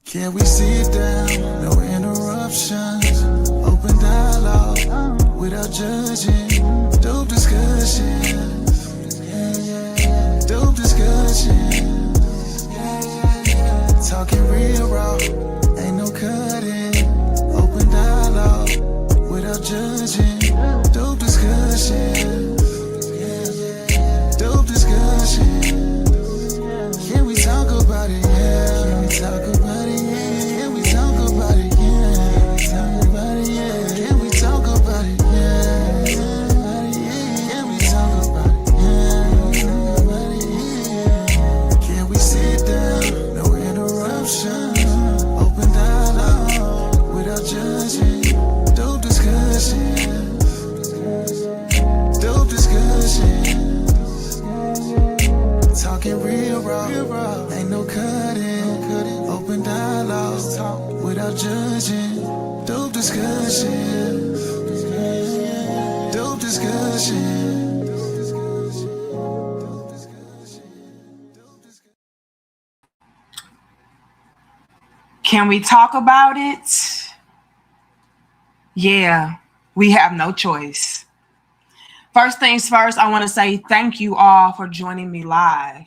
Can we sit down? No interruptions. Open dialogue without judging. Dope discussions. Dope discussions. Talking real raw. Ain't no cutting. Open dialogue without judging. Dope discussions. Dope discussions. Can we talk about it? Yeah. Can we talk about it? Yeah. Can we talk about it? Yeah. Talk about it? Yeah. Can we talk about it? Yeah. Can we talk about it? Yeah. Can we sit down? No interruption. Open dialogue without judging. Dope discussion. Dope discussion. Talking real raw, ain't no cutting. Open dialogue without judging. Dope discussion. Dope discussion. Can we talk about it? Yeah, we have no choice. First things first, I want to say thank you all for joining me live.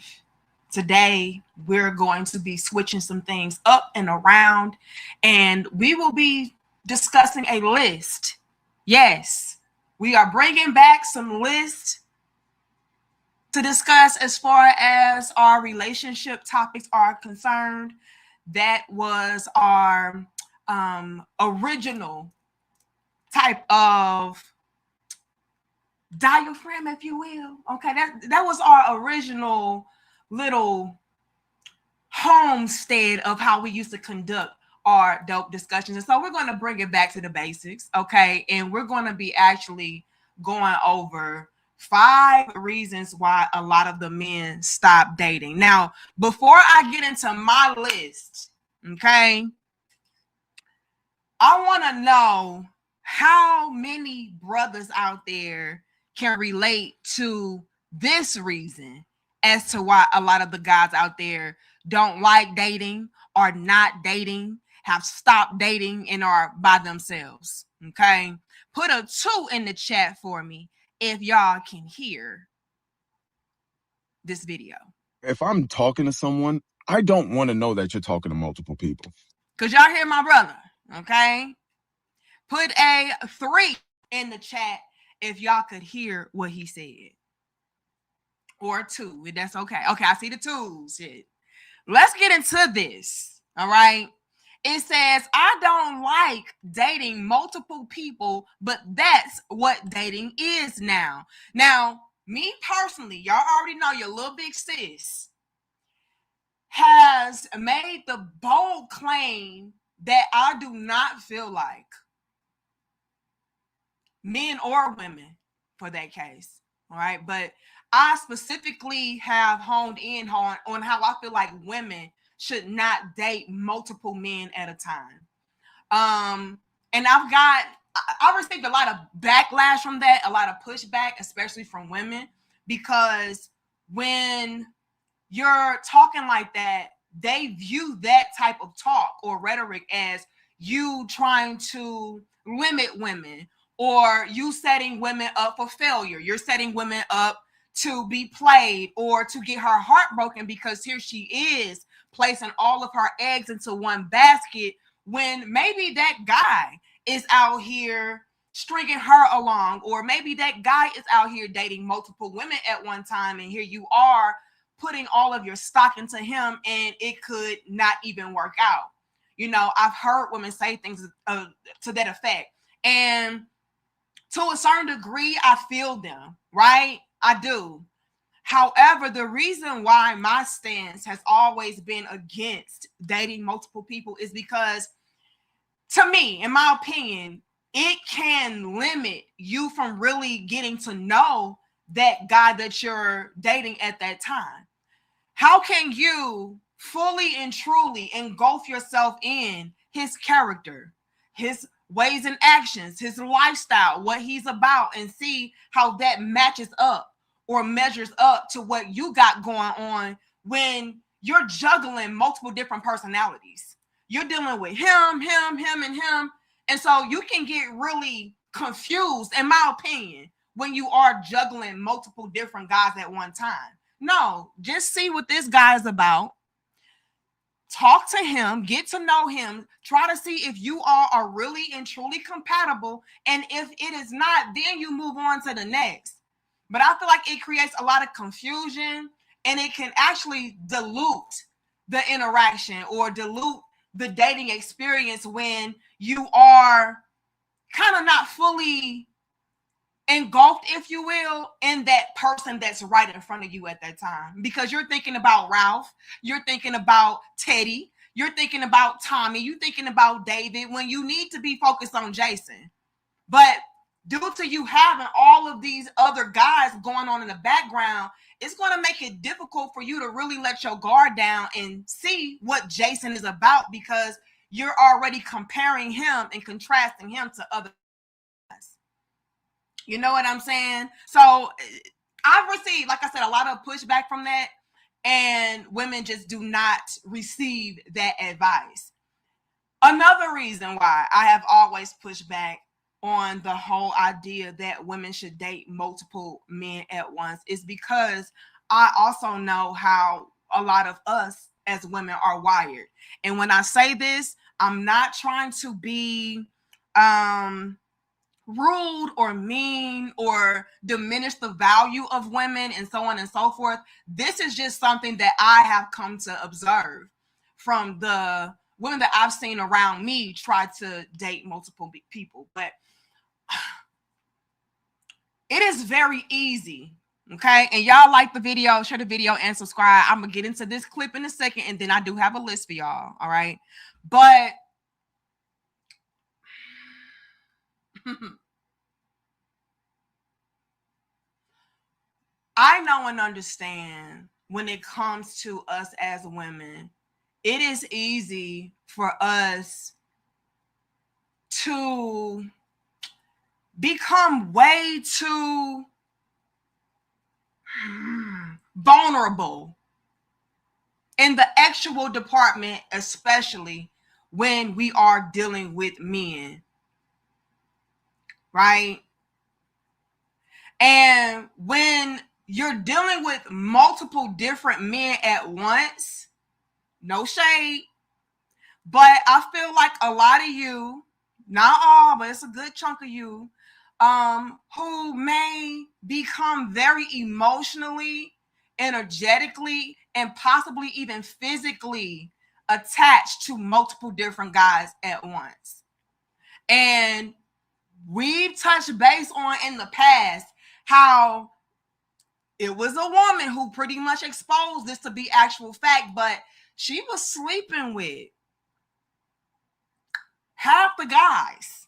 Today, we're going to be switching some things up and around, and we will be discussing a list. Yes, we are bringing back some lists to discuss as far as our relationship topics are concerned. That was our original type of diaphragm, if you will. Okay, that was our original little homestead of how we used to conduct our dope discussions. And so we're going to bring it back to the basics, okay? And we're going to be actually going over 5 reasons why a lot of the men stop dating. Now, before I get into my list, okay, I want to know how many brothers out there can relate to this reason as to why a lot of the guys out there don't like dating, are not dating, have stopped dating, and are by themselves. Okay, put a 2 in the chat for me if y'all can hear this video. If I'm talking to someone, I don't want to know that you're talking to multiple people. Because y'all hear my brother, okay? Put a 3 in the chat if y'all could hear what he said. Or 2, that's okay. Okay, I see the 2s. Shit. Let's get into this, all right? It says, I don't like dating multiple people, but that's what dating is now. Now, me personally, y'all already know your little big sis has made the bold claim that I do not feel like men or women for that case, all right? But I specifically have honed in on how I feel like women should not date multiple men at a time. And I received a lot of backlash from that, a lot of pushback, especially from women, because when you're talking like that, they view that type of talk or rhetoric as you trying to limit women, or you setting women up for failure. You're setting women up to be played or to get her heart broken, because here she is placing all of her eggs into one basket, when maybe that guy is out here stringing her along, or maybe that guy is out here dating multiple women at one time, and here you are putting all of your stock into him, and it could not even work out. You know, I've heard women say things to that effect, and to a certain degree, I feel them, right? I do. However, the reason why my stance has always been against dating multiple people is because, to me, in my opinion, it can limit you from really getting to know that guy that you're dating at that time. How can you fully and truly engulf yourself in his character, his ways and actions, his lifestyle, what he's about, and see how that matches up or measures up to what you got going on when you're juggling multiple different personalities? you're dealing with him, and him. And so you can get really confused, in my opinion, when you are juggling multiple different guys at one time. No, just see what this guy is about. Talk to him, get to know him, try to see if you all are really and truly compatible. And if it is not, then you move on to the next. But I feel like it creates a lot of confusion, and it can actually dilute the interaction or dilute the dating experience when you are kind of not fully engulfed, if you will, in that person that's right in front of you at that time, because you're thinking about Ralph, you're thinking about Teddy, you're thinking about Tommy, you're thinking about David, when you need to be focused on Jason. But due to you having all of these other guys going on in the background, it's going to make it difficult for you to really let your guard down and see what Jason is about, because you're already comparing him and contrasting him to other guys. You know what I'm saying? So I've received, like I said, a lot of pushback from that, and women just do not receive that advice. Another reason why I have always pushed back on the whole idea that women should date multiple men at once is because I also know how a lot of us as women are wired. And when I say this, I'm not trying to be rude or mean or diminish the value of women and so on and so forth. This is just something that I have come to observe from the women that I've seen around me try to date multiple people. But it is very easy, okay? And y'all like the video, share the video, and subscribe. I'm gonna get into this clip in a second, and then I do have a list for y'all, all right? But I know and understand when it comes to us as women, it is easy for us to become way too vulnerable in the actual department, especially when we are dealing with men, right? And when you're dealing with multiple different men at once, no shade, but I feel like a lot of you, not all, but it's a good chunk of you, who may become very emotionally, energetically, and possibly even physically attached to multiple different guys at once. And we've touched base on in the past how it was a woman who pretty much exposed this to be actual fact, but she was sleeping with half the guys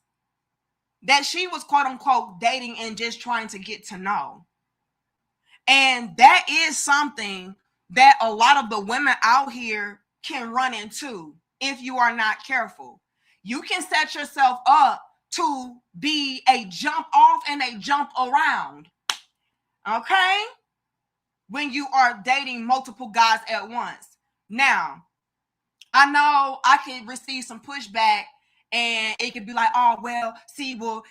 that she was quote unquote dating and just trying to get to know. And that is something that a lot of the women out here can run into if you are not careful. You can set yourself up to be a jump off and a jump around, okay? When you are dating multiple guys at once. Now, I know I can receive some pushback, and it could be like, oh, well, see, well,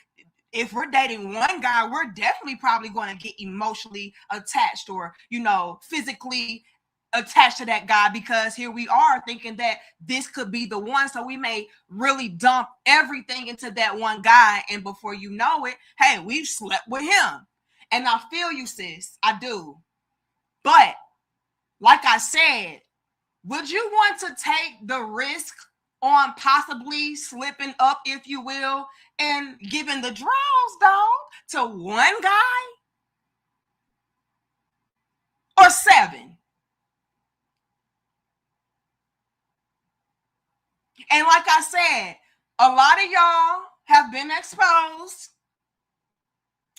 if we're dating one guy, we're definitely probably going to get emotionally attached or, you know, physically attached to that guy, because here we are thinking that this could be the one. So we may really dump everything into that one guy. And before you know it, hey, we've slept with him. And I feel you, sis. I do. But like I said, would you want to take the risk on possibly slipping up, if you will, and giving the draws, dog, to one guy or 7? And like I said, a lot of y'all have been exposed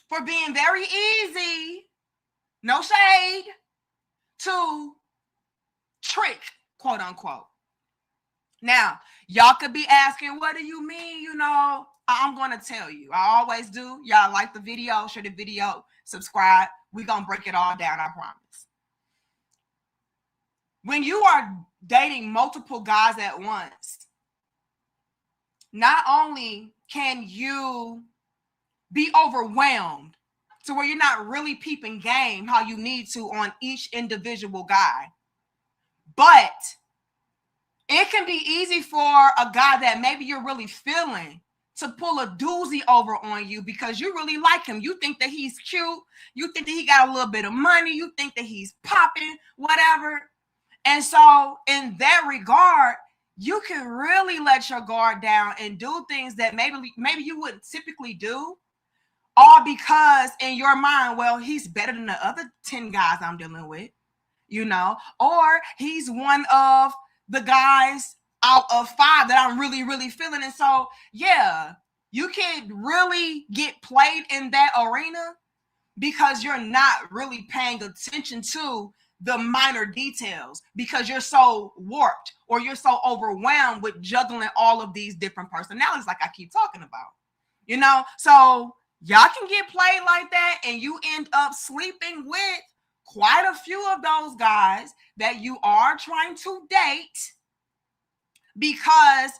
for being very easy, no shade, to trick, quote unquote. Now, y'all could be asking, what do you mean? You know, I'm going to tell you. I always do. Y'all like the video, share the video, subscribe. We're going to break it all down, I promise. When you are dating multiple guys at once, not only can you be overwhelmed to where you're not really peeping game how you need to on each individual guy, but it can be easy for a guy that maybe you're really feeling to pull a doozy over on you because you really like him. You think that he's cute. You think that he got a little bit of money. You think that he's popping, whatever. And so in that regard, you can really let your guard down and do things that maybe you wouldn't typically do, all because in your mind, well, he's better than the other 10 guys I'm dealing with, you know, or he's one of the guys out of 5 that I'm really, really feeling. And so, yeah, you can really get played in that arena because you're not really paying attention to the minor details because you're so warped or you're so overwhelmed with juggling all of these different personalities like I keep talking about, you know? So y'all can get played like that and you end up sleeping with quite a few of those guys that you are trying to date because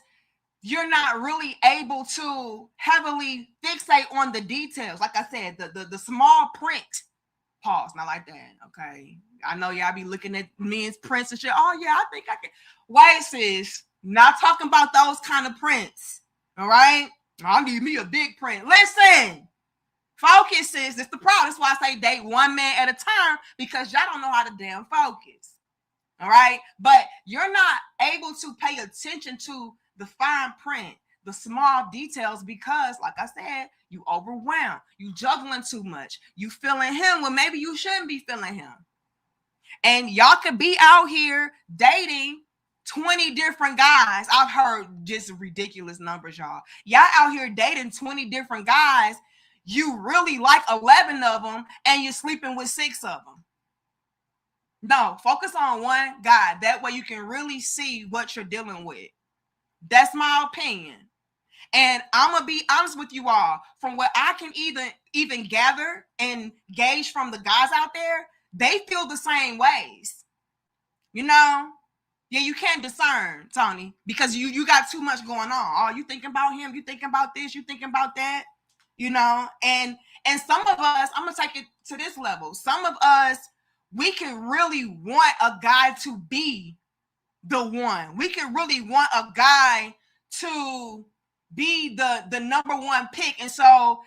you're not really able to heavily fixate on the details. Like I said, the small print. Pause, not like that, okay? I know y'all be looking at men's prints and shit. Oh, yeah, I think I can. Wait, sis, not talking about those kind of prints, all right? I need me a big print. Listen, focus, sis. It's the problem. That's why I say date one man at a time because y'all don't know how to damn focus, all right? But you're not able to pay attention to the fine print, the small details because, like I said, you overwhelmed, you juggling too much, you feeling him when maybe you shouldn't be feeling him. And y'all could be out here dating 20 different guys. I've heard just ridiculous numbers, y'all. Y'all out here dating 20 different guys. You really like 11 of them and you're sleeping with 6 of them. No, focus on one guy. That way you can really see what you're dealing with. That's my opinion. And I'm gonna be honest with you all, from what I can even gather and gauge from the guys out there, they feel the same ways. You know, yeah, you can't discern, Tony, because you got too much going on. Oh, you thinking about him, you thinking about this, you thinking about that, you know, and some of us, I'm gonna take it to this level. Some of us, we can really want a guy to be the one. We can really want a guy to be the number one pick. And so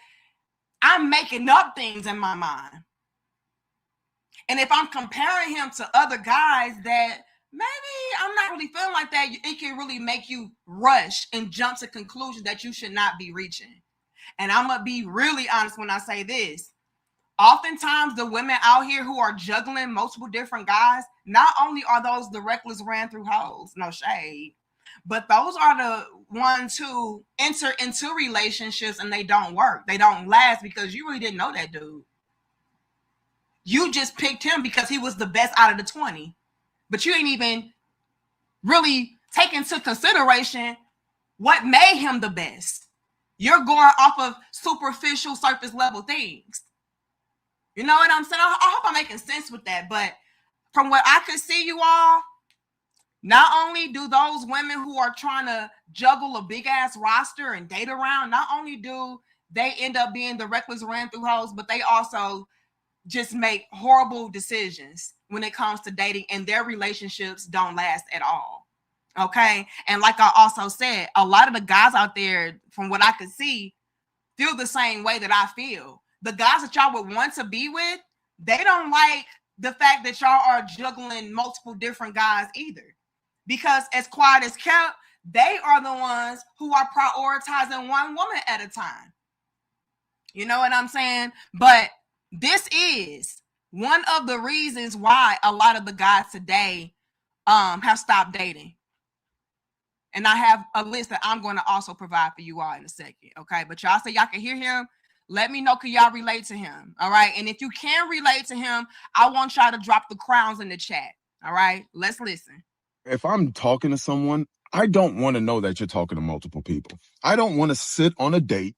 I'm making up things in my mind. And if I'm comparing him to other guys that maybe I'm not really feeling like that, it can really make you rush and jump to conclusions that you should not be reaching. And I'm going to be really honest when I say this. Oftentimes the women out here who are juggling multiple different guys, not only are those the reckless ran through hoes, no shade, but those are the ones who enter into relationships and they don't work. They don't last because you really didn't know that dude. You just picked him because he was the best out of the 20. But you ain't even really take into consideration what made him the best. You're going off of superficial, surface level things. You know what I'm saying? I hope I'm making sense with that. But from what I could see, you all, not only do those women who are trying to juggle a big ass roster and date around, not only do they end up being the reckless ran through hoes, but they also just make horrible decisions when it comes to dating, and their relationships don't last at all. Okay. And like I also said, a lot of the guys out there, from what I could see, feel the same way that I feel. The guys that y'all would want to be with, they don't like the fact that y'all are juggling multiple different guys either. Because as quiet as kept, they are the ones who are prioritizing one woman at a time. You know what I'm saying? But this is one of the reasons why a lot of the guys today have stopped dating. And I have a list that I'm going to also provide for you all in a second. Okay. But y'all say y'all can hear him. Let me know, can y'all relate to him? All right. And if you can relate to him, I want y'all to drop the crowns in the chat. All right. Let's listen. If I'm talking to someone, I don't want to know that you're talking to multiple people. I don't want to sit on a date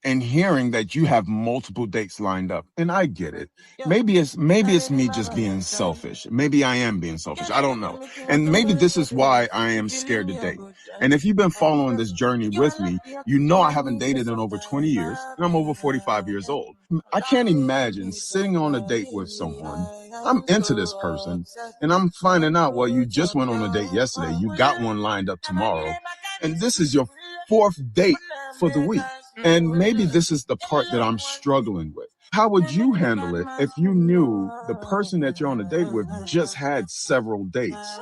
and hearing that you have multiple dates lined up. And I get it. Maybe it's me just being selfish. Maybe I am being selfish. I don't know. And maybe this is why I am scared to date. And if you've been following this journey with me, you know I haven't dated in over 20 years, and I'm over 45 years old. I can't imagine sitting on a date with someone. I'm into this person, and I'm finding out, well, you just went on a date yesterday. You got one lined up tomorrow, and this is your fourth date for the week. And maybe this is the part that I'm struggling with. How would you handle it if you knew the person that you're on a date with just had several dates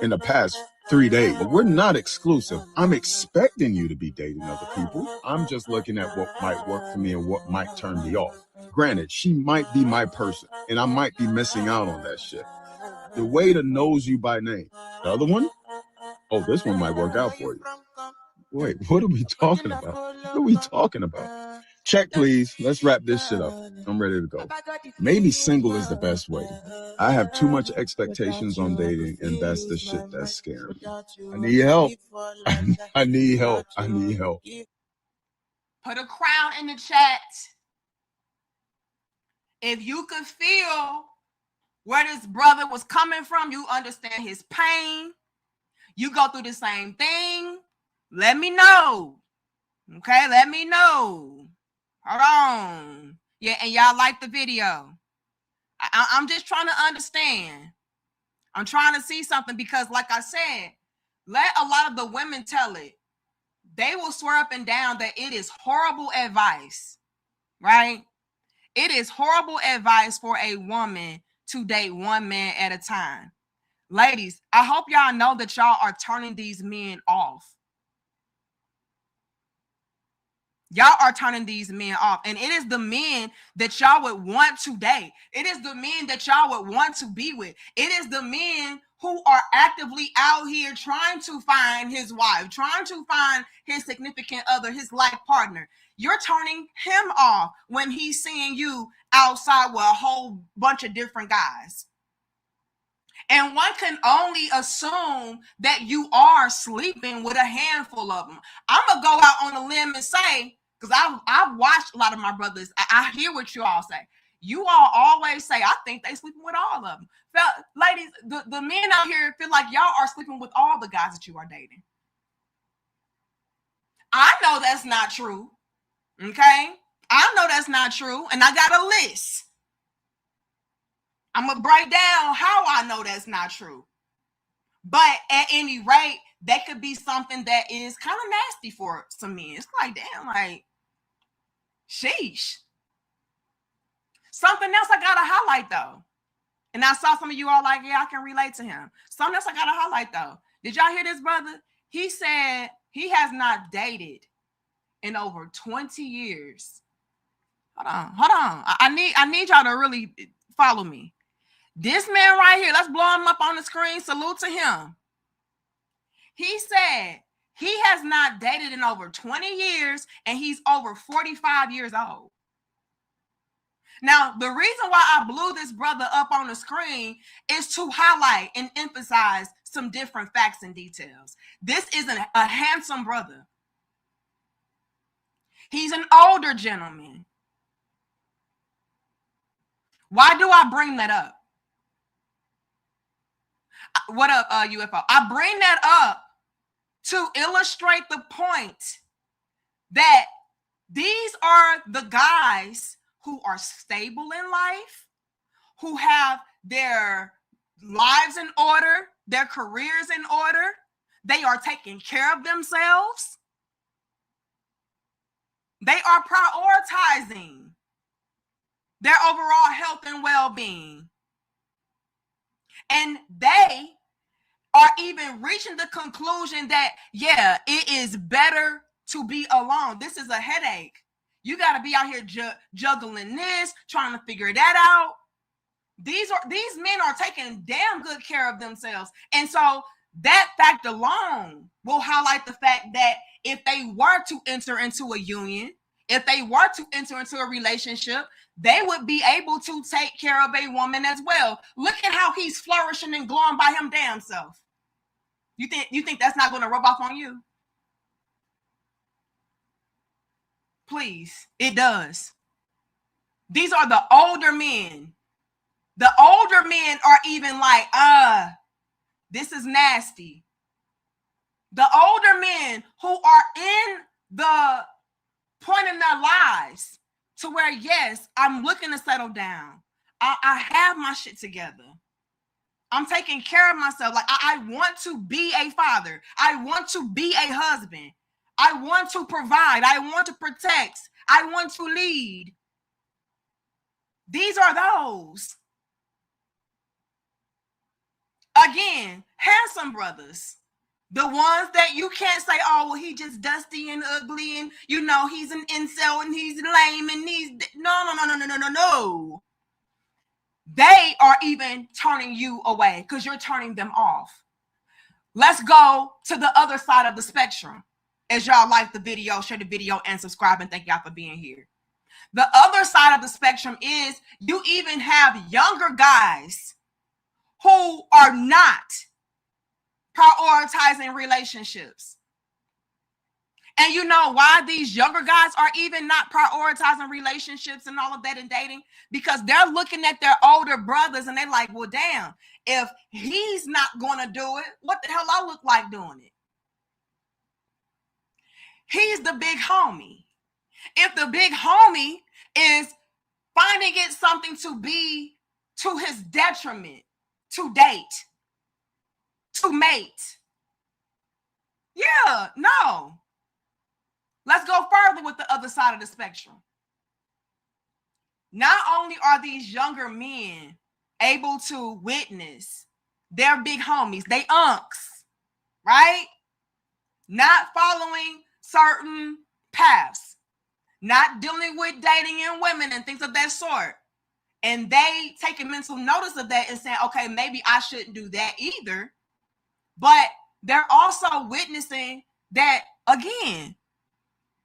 in the past 3 days? But we're not exclusive. I'm expecting you to be dating other people. I'm just looking at what might work for me and what might turn me off. Granted, she might be my person, and I might be missing out on that shit. The waiter knows you by name. The other one? Oh, this one might work out for you. Wait, what are we talking about? What are we talking about? Check, please. Let's wrap this shit up. I'm ready to go. Maybe single is the best way. I have too much expectations on dating, and that's the shit that's scaring me. I need help. I need help. I need help. Put a crown in the chat. If you could feel where this brother was coming from, you understand his pain. You go through the same thing. Let me know. Okay, let me know. Hold on. Yeah, and y'all like the video. I'm just trying to understand. I'm trying to see something because, like I said, let a lot of the women tell it. They will swear up and down that it is horrible advice, right? It is horrible advice for a woman to date one man at a time. Ladies, I hope y'all know that y'all are turning these men off. Y'all are turning these men off. And it is the men that y'all would want to date. It is the men that y'all would want to be with. It is the men who are actively out here trying to find his wife, trying to find his significant other, his life partner. You're turning him off when he's seeing you outside with a whole bunch of different guys. And one can only assume that you are sleeping with a handful of them. I'm going to go out on a limb and say, because I've watched a lot of my brothers. I hear what you all say. You all always say, I think they sleeping with all of them. Ladies, the men out here feel like y'all are sleeping with all the guys that you are dating. I know that's not true. Okay? I know that's not true. And I got a list. I'm going to break down how I know that's not true. But at any rate, that could be something that is kind of nasty for some men. It's like, damn, like, sheesh. Something else I got to highlight, though. And I saw some of you all like, yeah, I can relate to him. Something else I got to highlight, though. Did y'all hear this, brother? He said he has not dated in over 20 years. Hold on. I need y'all to really follow me. This man right here, let's blow him up on the screen. Salute to him. He said he has not dated in over 20 years and he's over 45 years old. Now, the reason why I blew this brother up on the screen is to highlight and emphasize some different facts and details. This is a handsome brother. He's an older gentleman. Why do I bring that up? What up, UFO? I bring that up to illustrate the point that these are the guys who are stable in life, who have their lives in order, their careers in order. They are taking care of themselves. They are prioritizing their overall health and well-being. And they are even reaching the conclusion that, yeah, it is better to be alone. This is a headache. You got to be out here juggling this, trying to figure that out. These men are taking damn good care of themselves. And so that fact alone will highlight the fact that if they were to enter into a union, if they were to enter into a relationship, they would be able to take care of a woman as well. Look at how he's flourishing and glowing by him damn self. You think that's not going to rub off on you? Please. It does. These are the older men. The older men are even like, this is nasty. The older men who are in the point in their lives to where, yes, I'm looking to settle down. I have my shit together. I'm taking care of myself. Like, I want to be a father. I want to be a husband. I want to provide. I want to protect. I want to lead. These are those. Again, handsome brothers. The ones that you can't say, oh, well, he just dusty and ugly and, you know, he's an incel and he's lame and he's... No. They are even turning you away because you're turning them off. Let's go to the other side of the spectrum. As y'all like the video, share the video and subscribe, and thank y'all for being here. The other side of the spectrum is you even have younger guys who are not prioritizing relationships. And you know why these younger guys are even not prioritizing relationships and all of that in dating? Because they're looking at their older brothers and they're like, well, damn, if he's not going to do it, what the hell I look like doing it? He's the big homie. If the big homie is finding it something to be to his detriment, to date, to mate. Yeah, no. Let's go further with the other side of the spectrum. Not only are these younger men able to witness their big homies, they unks, right? Not following certain paths, not dealing with dating and women and things of that sort. And they taking mental notice of that and saying, okay, maybe I shouldn't do that either. But they're also witnessing that, again,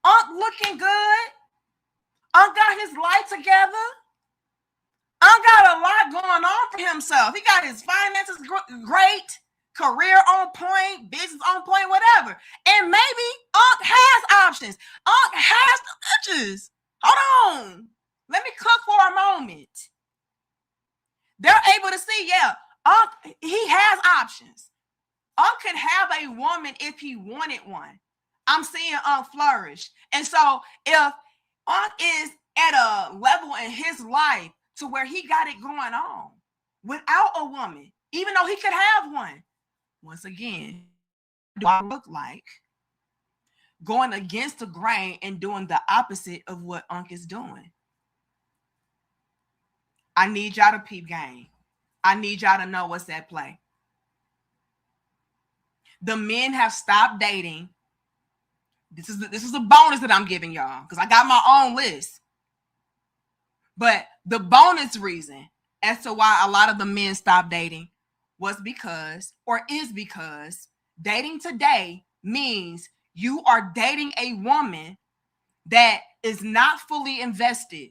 Unc looking good. Unc got his life together. Unc got a lot going on for himself. He got his finances great, career on point, business on point, whatever. And maybe Unc has options. Unc has the bitches. Hold on. Let me cook for a moment. They're able to see, yeah, Unc, he has options. Unc could have a woman if he wanted one. I'm seeing Unc flourish. And so if Unc is at a level in his life to where he got it going on without a woman, even though he could have one, once again, what do I look like going against the grain and doing the opposite of what Unc is doing? I need y'all to peep game. I need y'all to know what's at play. The men have stopped dating. This is a bonus that I'm giving y'all because I got my own list. But the bonus reason as to why a lot of the men stopped dating was because, or is because, dating today means you are dating a woman that is not fully invested.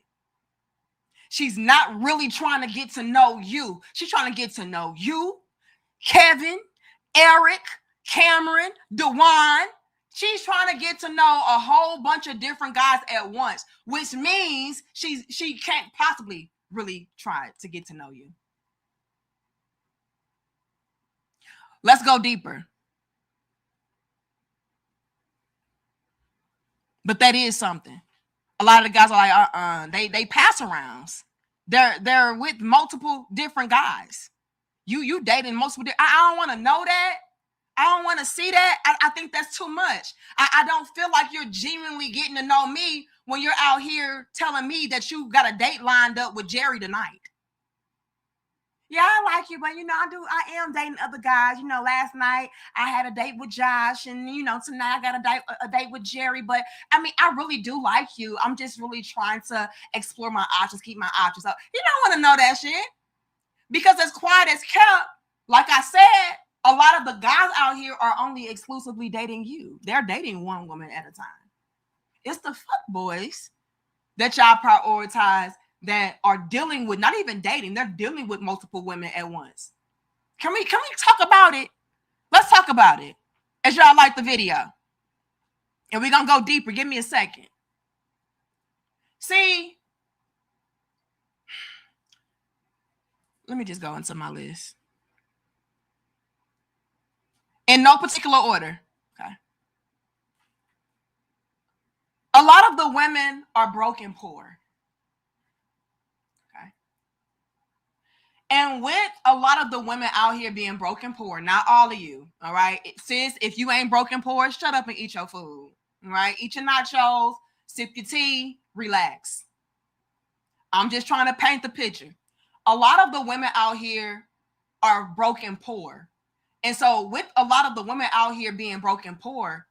She's not really trying to get to know you. She's trying to get to know you, Kevin, Eric, Cameron, Dewan. She's trying to get to know a whole bunch of different guys at once, which means she can't possibly really try to get to know you. Let's go deeper. But that is something. A lot of the guys are like, they pass arounds. They're with multiple different guys. You dating multiple. I don't want to know that. I don't want to see that. I think that's too much. I don't feel like you're genuinely getting to know me when you're out here telling me that you got a date lined up with Jerry tonight. Yeah, I like you, but I am dating other guys. Last night I had a date with Josh, and tonight I got a date with Jerry. But I mean, I really do like you. I'm just really trying to explore my options, keep my options up. You don't want to know that shit because as quiet as kept, like I said, a lot of the guys out here are only exclusively dating you. They're dating one woman at a time. It's the fuck boys that y'all prioritize that are dealing with, not even dating, they're dealing with multiple women at once. Can we talk about it? Let's talk about it as y'all like the video. And we're going to go deeper. Give me a second. See, let me just go into my list. In no particular order. Okay. A lot of the women are broke and poor. Okay. And with a lot of the women out here being broke and poor, not all of you, all right? Sis, if you ain't broke and poor, shut up and eat your food, all right? Eat your nachos, sip your tea, relax. I'm just trying to paint the picture. A lot of the women out here are broke and poor. And so with a lot of the women out here being broke and poor,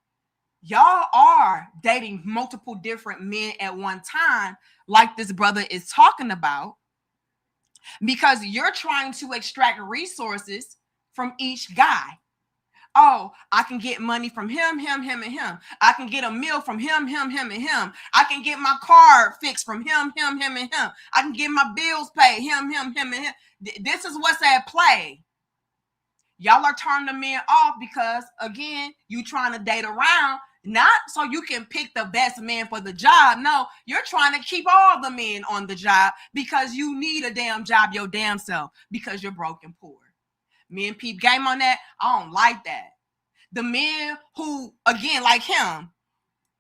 y'all are dating multiple different men at one time, like this brother is talking about, because you're trying to extract resources from each guy. Oh, I can get money from him, and him. I can get a meal from him, and him. I can get my car fixed from him, and him. I can get my bills paid, him, and him. This is what's at play. Y'all are turning the men off because, again, you trying to date around, not so you can pick the best man for the job. No, you're trying to keep all the men on the job because you need a damn job your damn self because you're broke and poor. Me and Peep game on that. I don't like that. The men who, again, like him,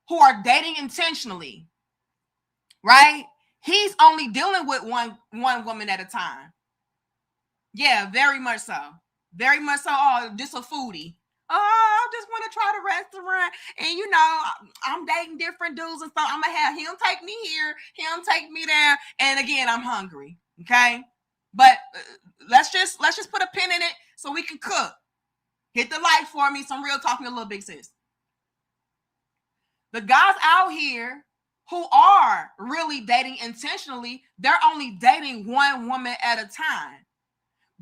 who are dating intentionally, right? He's only dealing with one woman at a time. Yeah, very much so. Very much so. Oh, just a foodie. Oh, I just want to try the restaurant. And, you know, I'm dating different dudes and stuff. I'm going to have him take me here, him take me there. And again, I'm hungry. Okay. But let's just put a pin in it so we can cook. Hit the light for me. Some real talking, a little big sis. The guys out here who are really dating intentionally, they're only dating one woman at a time.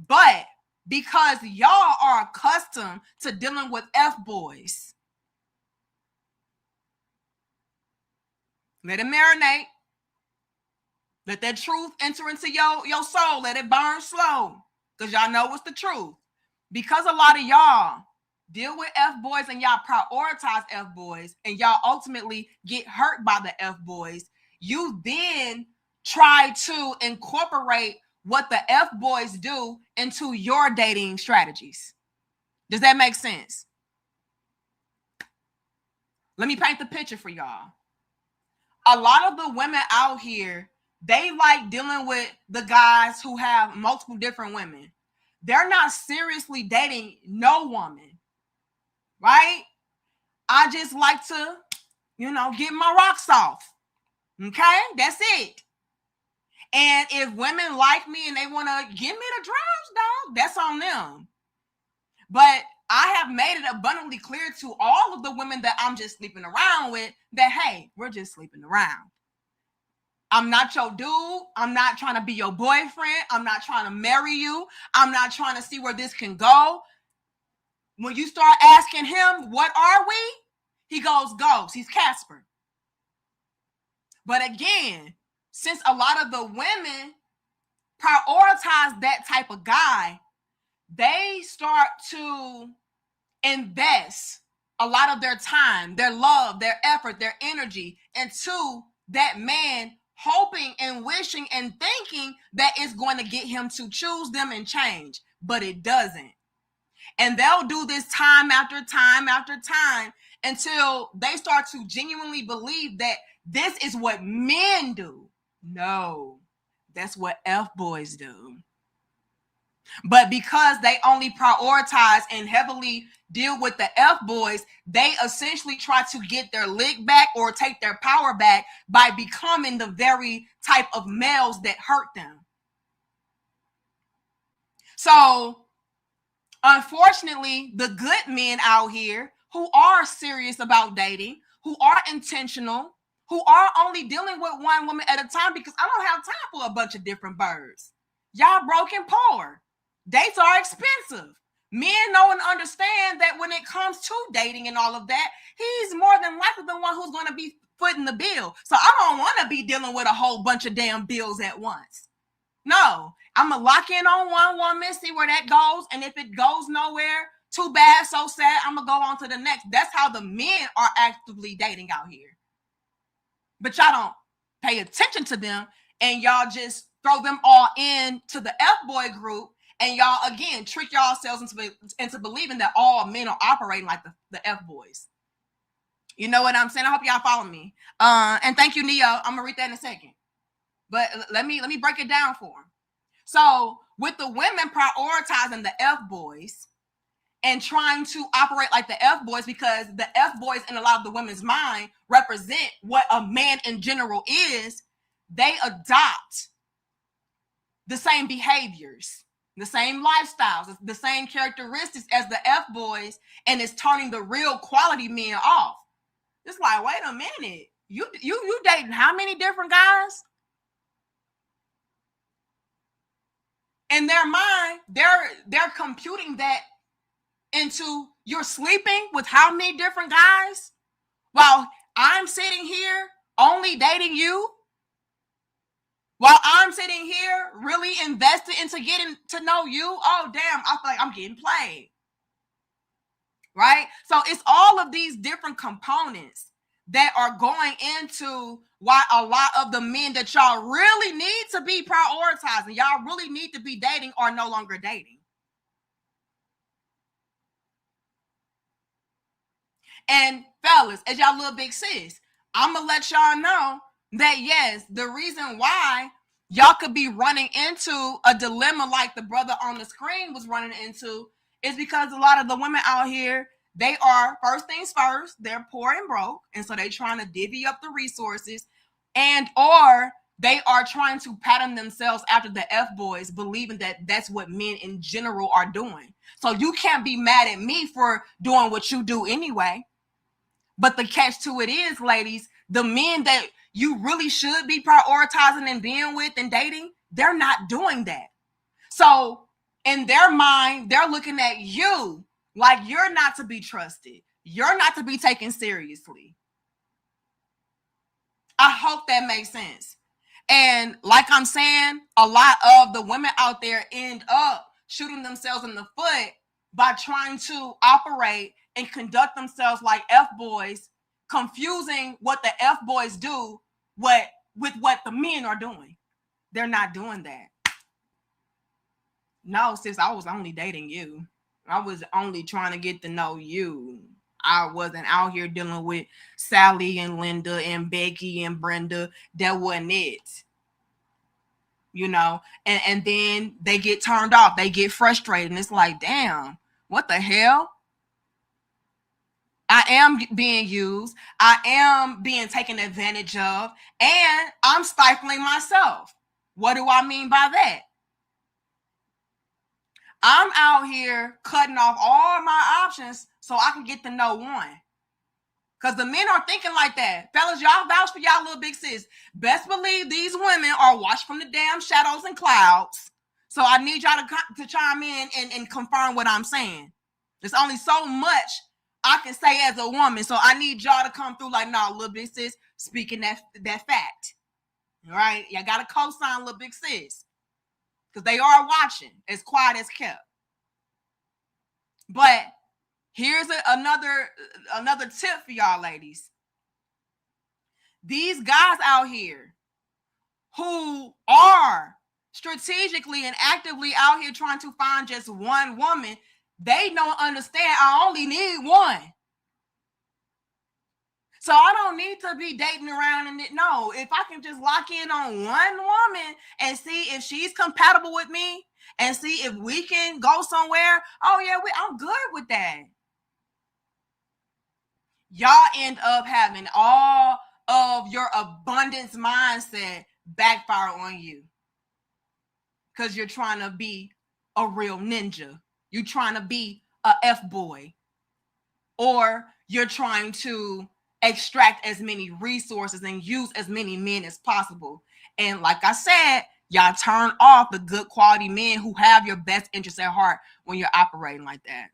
But because y'all are accustomed to dealing with F-boys, let it marinate. Let that truth enter into your soul. Let it burn slow. Because y'all know what's the truth. Because a lot of y'all deal with F-boys and y'all prioritize F-boys and y'all ultimately get hurt by the F-boys, you then try to incorporate what the F-boys do into your dating strategies. Does that make sense? Let me paint the picture for y'all. A lot of the women out here, they like dealing with the guys who have multiple different women. They're not seriously dating no woman, right? I just like to, get my rocks off. Okay, that's it. And if women like me and they want to give me the drugs, dog, that's on them. But I have made it abundantly clear to all of the women that I'm just sleeping around with that, hey, we're just sleeping around. I'm not your dude. I'm not trying to be your boyfriend. I'm not trying to marry you. I'm not trying to see where this can go. When you start asking him, what are we? He goes, ghost. He's Casper. But again, since a lot of the women prioritize that type of guy, they start to invest a lot of their time, their love, their effort, their energy into that man, hoping and wishing and thinking that it's going to get him to choose them and change, but it doesn't. And they'll do this time after time after time until they start to genuinely believe that this is what men do. No, that's what F-boys do. But because they only prioritize and heavily deal with the F-boys, they essentially try to get their lick back or take their power back by becoming the very type of males that hurt them. So, unfortunately, the good men out here who are serious about dating, who are intentional, who are only dealing with one woman at a time, because I don't have time for a bunch of different birds. Y'all broke and poor. Dates are expensive. Men know and understand that when it comes to dating and all of that, he's more than likely the one who's going to be footing the bill. So I don't want to be dealing with a whole bunch of damn bills at once. No, I'm going to lock in on one woman, see where that goes. And if it goes nowhere, too bad, so sad, I'm going to go on to the next. That's how the men are actively dating out here. But y'all don't pay attention to them, and y'all just throw them all into the F-boy group, and y'all again trick yourselves into believing that all men are operating like the F-boys. You know what I'm saying? I hope y'all follow me. And thank you, Neo. I'm gonna read that in a second. But let me break it down for them. So with the women prioritizing the F-boys and trying to operate like the F-boys, because the F-boys in a lot of the women's mind represent what a man in general is, they adopt the same behaviors, the same lifestyles, the same characteristics as the F-boys, and it's turning the real quality men off. It's like, wait a minute, you dating how many different guys? In their mind, they're computing that into you're sleeping with how many different guys while I'm sitting here only dating you, while I'm sitting here really invested into getting to know you. Oh damn, I feel like I'm getting played, right? So it's all of these different components that are going into why a lot of the men that y'all really need to be prioritizing, y'all really need to be dating, are no longer dating. And fellas, as y'all little big sis, I'm gonna let y'all know that yes, the reason why y'all could be running into a dilemma like the brother on the screen was running into is because a lot of the women out here, they are, first things first, they're poor and broke, and so they trying to divvy up the resources, and or they are trying to pattern themselves after the F-boys, believing that that's what men in general are doing. So you can't be mad at me for doing what you do anyway. But the catch to it is, ladies, the men that you really should be prioritizing and being with and dating, they're not doing that. So in their mind, they're looking at you like you're not to be trusted. You're not to be taken seriously. I hope that makes sense. And like I'm saying, a lot of the women out there end up shooting themselves in the foot by trying to operate and conduct themselves like F-boys, confusing what the F-boys do with what the men are doing. They're not doing that. No, sis, I was only dating you. I was only trying to get to know you. I wasn't out here dealing with Sally and Linda and Becky and Brenda. That wasn't it. You know, and then they get turned off. They get frustrated. And it's like, damn, what the hell? I am being used. I am being taken advantage of. And I'm stifling myself. What do I mean by that? I'm out here cutting off all my options so I can get to know one. Because the men are thinking like that. Fellas, y'all vouch for y'all little big sis. Best believe these women are watched from the damn shadows and clouds. So I need y'all to chime in and confirm what I'm saying. There's only so much I can say as a woman. So I need y'all to come through like, nah, little big sis, speaking that fact. All right? Y'all got to co-sign little big sis. Because they are watching, as quiet as kept. But here's another tip for y'all ladies. These guys out here who are strategically and actively out here trying to find just one woman, they don't understand I only need one. So I don't need to be dating around and no, if I can just lock in on one woman and see if she's compatible with me and see if we can go somewhere. Oh yeah, I'm good with that. Y'all end up having all of your abundance mindset backfire on you because you're trying to be a real ninja. You're trying to be a F-boy, or you're trying to extract as many resources and use as many men as possible. And like I said, y'all turn off the good quality men who have your best interests at heart when you're operating like that.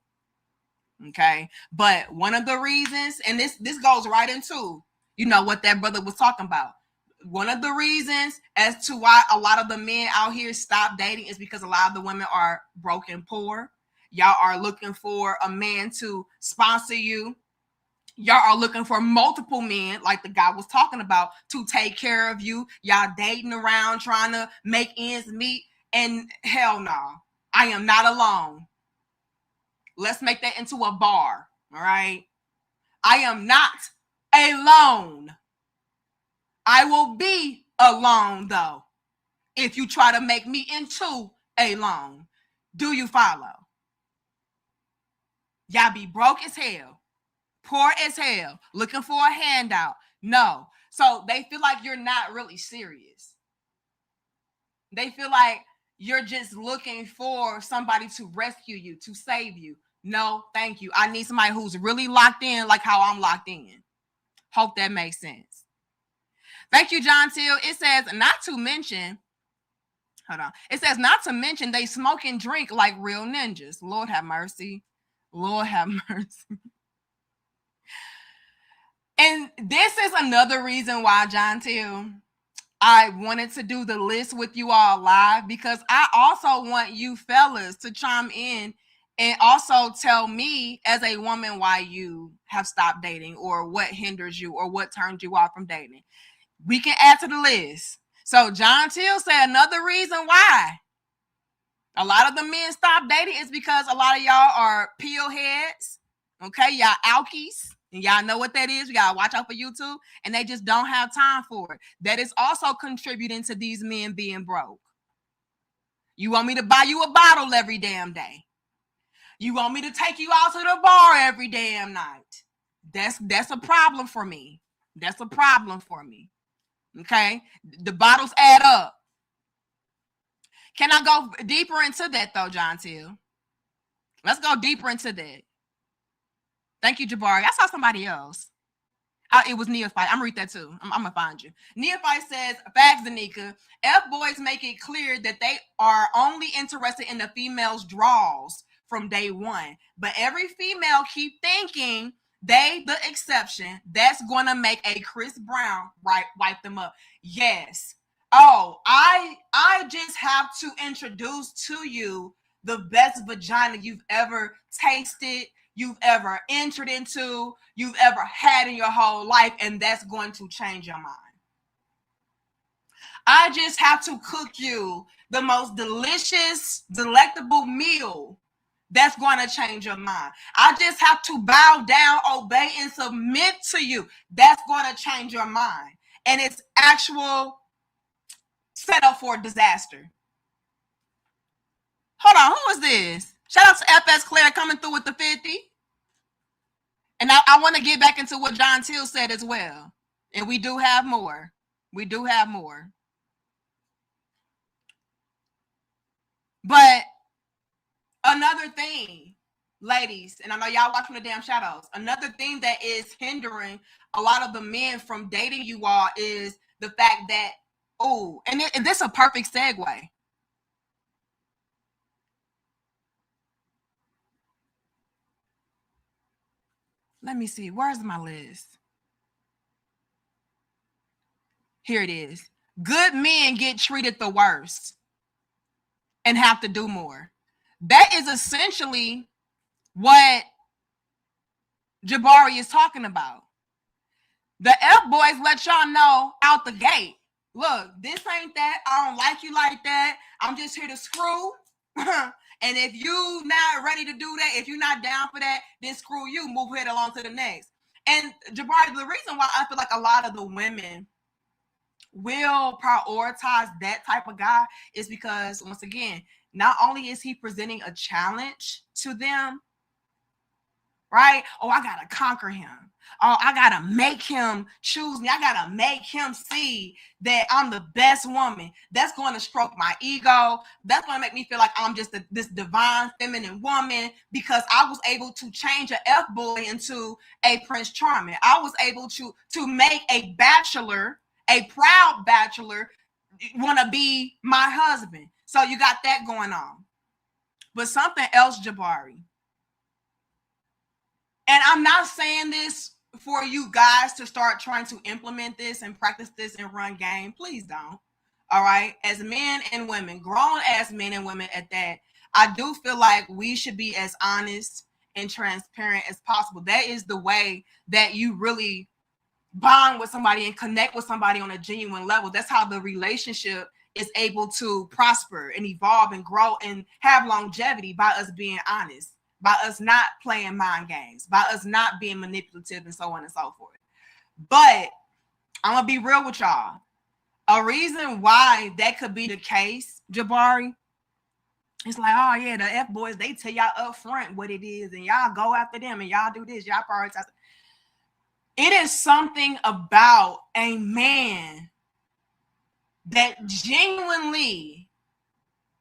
Okay. But one of the reasons, and this goes right into, you know, what that brother was talking about. One of the reasons as to why a lot of the men out here stop dating is because a lot of the women are broke and poor. Y'all are looking for a man to sponsor you. Y'all are looking for multiple men, like the guy was talking about, to take care of you. Y'all dating around, trying to make ends meet. And hell no, I am not alone. Let's make that into a bar, all right? I am not alone. I will be alone, though, if you try to make me into a loan. Do you follow? Y'all be broke as hell, poor as hell, looking for a handout. No. So they feel like you're not really serious. They feel like you're just looking for somebody to rescue you, to save you. No, thank you. I need somebody who's really locked in, like how I'm locked in. Hope that makes sense. Thank you, John Till. It says, not to mention, hold on. It says, not to mention they smoke and drink like real ninjas. Lord have mercy. Lord have mercy. And this is another reason why, John Till, I wanted to do the list with you all live, because I also want you fellas to chime in and also tell me as a woman why you have stopped dating, or what hinders you, or what turns you off from dating. We can add to the list. So John Till said another reason why a lot of the men stop dating is because a lot of y'all are pill heads. Okay, y'all alkies. And y'all know what that is. You gotta watch out for YouTube. And they just don't have time for it. That is also contributing to these men being broke. You want me to buy you a bottle every damn day. You want me to take you out to the bar every damn night. That's a problem for me. That's a problem for me. Okay? The bottles add up. Can I go deeper into that though, John Till? Let's go deeper into that. Thank you, Jabari. I saw somebody else. It was Neophyte. I'm gonna read that too. I'm gonna find you. Neophyte says, facts, Danica. F-boys make it clear that they are only interested in the female's draws from day one. But every female keep thinking they the exception. That's gonna make a Chris Brown wipe them up. Yes. Oh, I just have to introduce to you the best vagina you've ever tasted, you've ever entered into, you've ever had in your whole life, and that's going to change your mind. I just have to cook you the most delicious, delectable meal that's going to change your mind. I just have to bow down, obey, and submit to you. That's going to change your mind. And it's actual setup for disaster. Hold on, who is this? Shout out to FS Claire coming through with the 50. And I want to get back into what John Till said as well. And we do have more. We do have more. But another thing, ladies, and I know y'all watching the damn shadows, another thing that is hindering a lot of the men from dating you all is the fact that, and this is a perfect segue. Let me see. Where's my list? Here it is. Good men get treated the worst and have to do more. That is essentially what Jabari is talking about. The F-boys let y'all know out the gate. Look, this ain't that. I don't like you like that. I'm just here to screw. And if you not ready to do that, if you're not down for that, then screw you. Move head along to the next. And Jabari, the reason why I feel like a lot of the women will prioritize that type of guy is because, once again, not only is he presenting a challenge to them, right? Oh, I gotta conquer him. Oh, I gotta make him choose me. I gotta make him see that I'm the best woman. That's going to stroke my ego. That's going to make me feel like I'm just this divine feminine woman, because I was able to change an F-boy into a Prince Charming. I was able to make a bachelor, a proud bachelor, want to be my husband. So you got that going on. But something else, Jabari. And I'm not saying this for you guys to start trying to implement this and practice this and run game. Please don't. All right. As men and women, grown as men and women at that, I do feel like we should be as honest and transparent as possible. That is the way that you really bond with somebody and connect with somebody on a genuine level. That's how the relationship is able to prosper and evolve and grow and have longevity, by us being honest, by us not playing mind games, by us not being manipulative, and so on and so forth. But I'm gonna be real with y'all. A reason why that could be the case, Jabari, it's like, oh yeah, the F boys, they tell y'all up front what it is, and y'all go after them, and y'all do this, y'all prioritize. It is something about a man that genuinely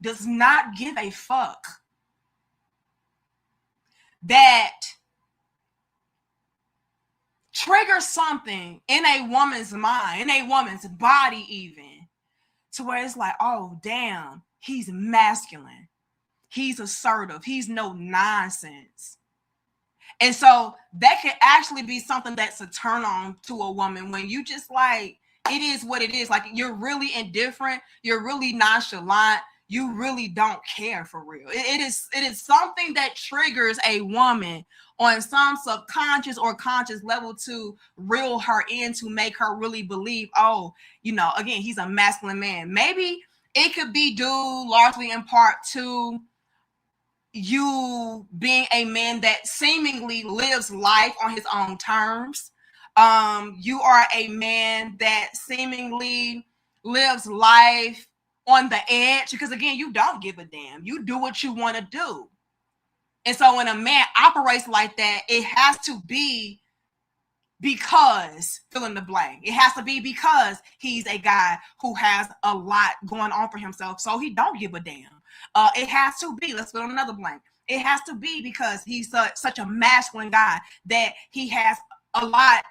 does not give a fuck, that triggers something in a woman's mind, in a woman's body even, to where it's like, oh damn, he's masculine, he's assertive, he's no nonsense. And so that could actually be something that's a turn on to a woman, when you just like, it is what it is. Like, you're really indifferent, you're really nonchalant, you really don't care for real. It is something that triggers a woman on some subconscious or conscious level to reel her in, to make her really believe, oh, you know, again, he's a masculine man. Maybe it could be due largely in part to you being a man that seemingly lives life on his own terms. You are a man that seemingly lives life on the edge, because again, you don't give a damn. You do what you want to do. And so when a man operates like that, it has to be because, fill in the blank, it has to be because he's a guy who has a lot going on for himself, so he don't give a damn. It has to be, let's fill in another blank, it has to be because he's such a masculine guy that he has a lot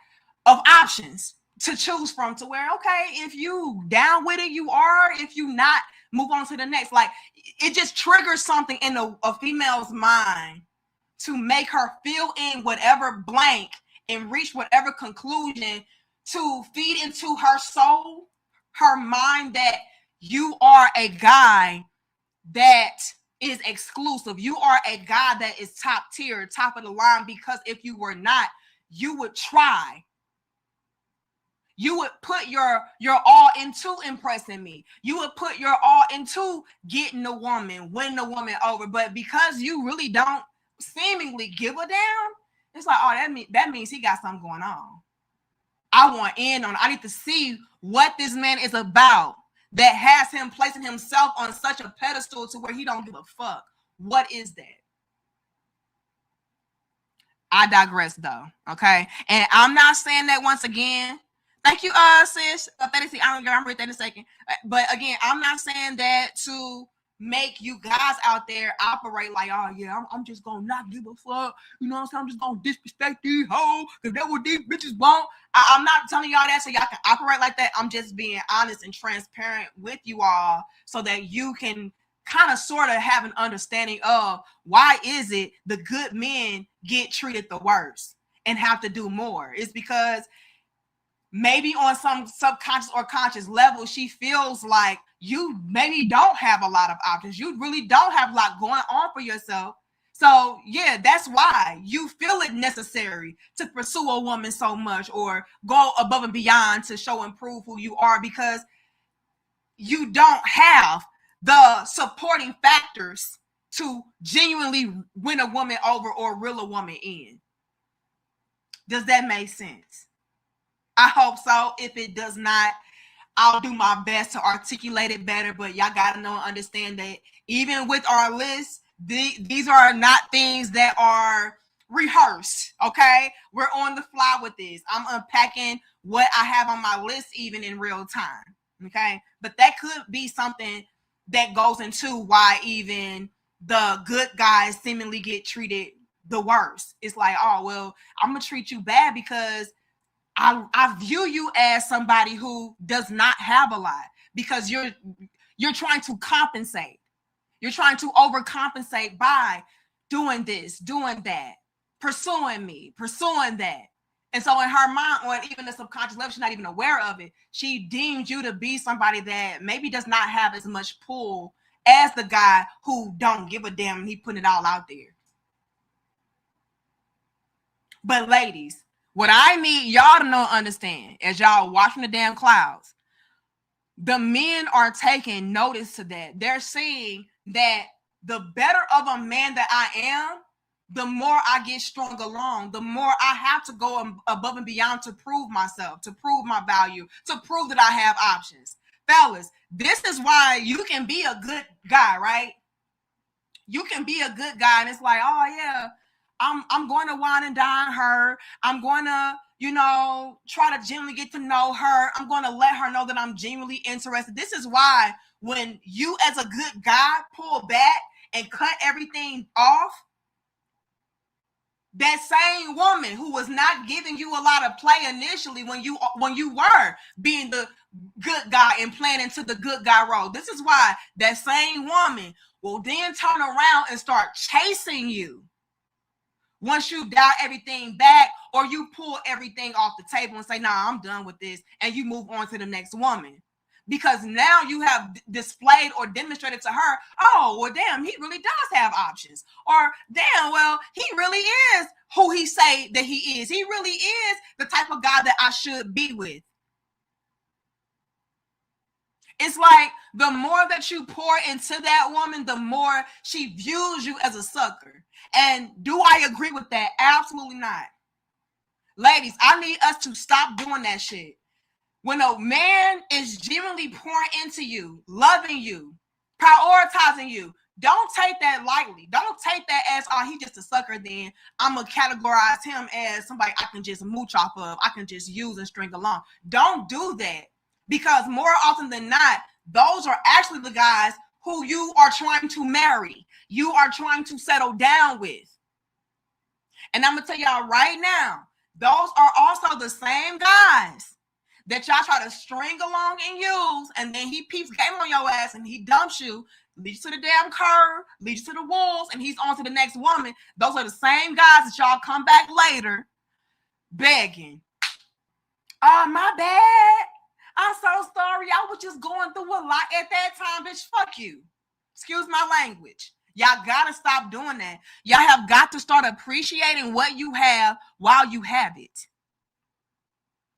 of options to choose from, to where, okay, if you down with it, you are. If you not, move on to the next. Like, it just triggers something in a female's mind to make her fill in whatever blank and reach whatever conclusion, to feed into her soul, her mind, that you are a guy that is exclusive. You are a guy that is top tier, top of the line, because if you were not, you would try. You would put your all into impressing me. You would put your all into getting the woman, winning the woman over. But because you really don't seemingly give a damn, it's like, oh, that means he got something going on. I want in on it. I need to see what this man is about that has him placing himself on such a pedestal to where he don't give a fuck. What is that? I digress though. Okay. And I'm not saying that, once again. Thank you, sis. Fantasy, I'm read that in a second. But again, I'm not saying that to make you guys out there operate like, oh yeah, I'm just gonna not give a fuck. You know what I'm saying? I'm just gonna disrespect these hoes because that's what these bitches want. I'm not telling y'all that so y'all can operate like that. I'm just being honest and transparent with you all so that you can kind of sort of have an understanding of why is it the good men get treated the worst and have to do more. It's because maybe on some subconscious or conscious level, she feels like you maybe don't have a lot of options. You really don't have a lot going on for yourself. So yeah, that's why you feel it necessary to pursue a woman so much or go above and beyond to show and prove who you are, because you don't have the supporting factors to genuinely win a woman over or reel a woman in. Does that make sense? I hope so. If it does not, I'll do my best to articulate it better. But y'all got to know and understand that even with our list, these are not things that are rehearsed, okay? We're on the fly with this. I'm unpacking what I have on my list even in real time, okay? But that could be something that goes into why even the good guys seemingly get treated the worst. It's like, oh, well, I'm going to treat you bad because I view you as somebody who does not have a lot, because you're trying to compensate. You're trying to overcompensate by doing this, doing that, pursuing me, pursuing that. And so in her mind, or even the subconscious level, she's not even aware of it. She deems you to be somebody that maybe does not have as much pull as the guy who don't give a damn and he putting it all out there. But ladies, what I need y'all to know and understand as y'all watching the damn clouds, the men are taking notice to that. They're seeing that the better of a man that I am, the more I get strung along, the more I have to go above and beyond to prove myself, to prove my value, to prove that I have options. Fellas, this is why you can be a good guy, right? You can be a good guy, and it's like, oh yeah, I'm going to wine and dine her. I'm going to, try to genuinely get to know her. I'm going to let her know that I'm genuinely interested. This is why when you as a good guy pull back and cut everything off, that same woman who was not giving you a lot of play initially when you were being the good guy and playing into the good guy role, this is why that same woman will then turn around and start chasing you once you dial everything back or you pull everything off the table and say, nah, I'm done with this, and you move on to the next woman. Because now you have displayed or demonstrated to her, oh, well, damn, he really does have options. Or, damn, well, he really is who he say that he is. He really is the type of guy that I should be with. It's like the more that you pour into that woman, the more she views you as a sucker. And do I agree with that? Absolutely not. Ladies, I need us to stop doing that shit. When a man is genuinely pouring into you, loving you, prioritizing you, don't take that lightly. Don't take that as, oh, he's just a sucker, then I'm going to categorize him as somebody I can just mooch off of, I can just use and string along. Don't do that. Because more often than not, those are actually the guys who you are trying to marry, you are trying to settle down with. And I'm going to tell y'all right now, those are also the same guys that y'all try to string along and use, and then he peeps game on your ass and he dumps you, leads you to the damn curb, leads you to the wolves, and he's on to the next woman. Those are the same guys that y'all come back later begging. Oh, my bad. I'm so sorry. I was just going through a lot at that time, bitch. Fuck you. Excuse my language. Y'all gotta stop doing that. Y'all have got to start appreciating what you have while you have it.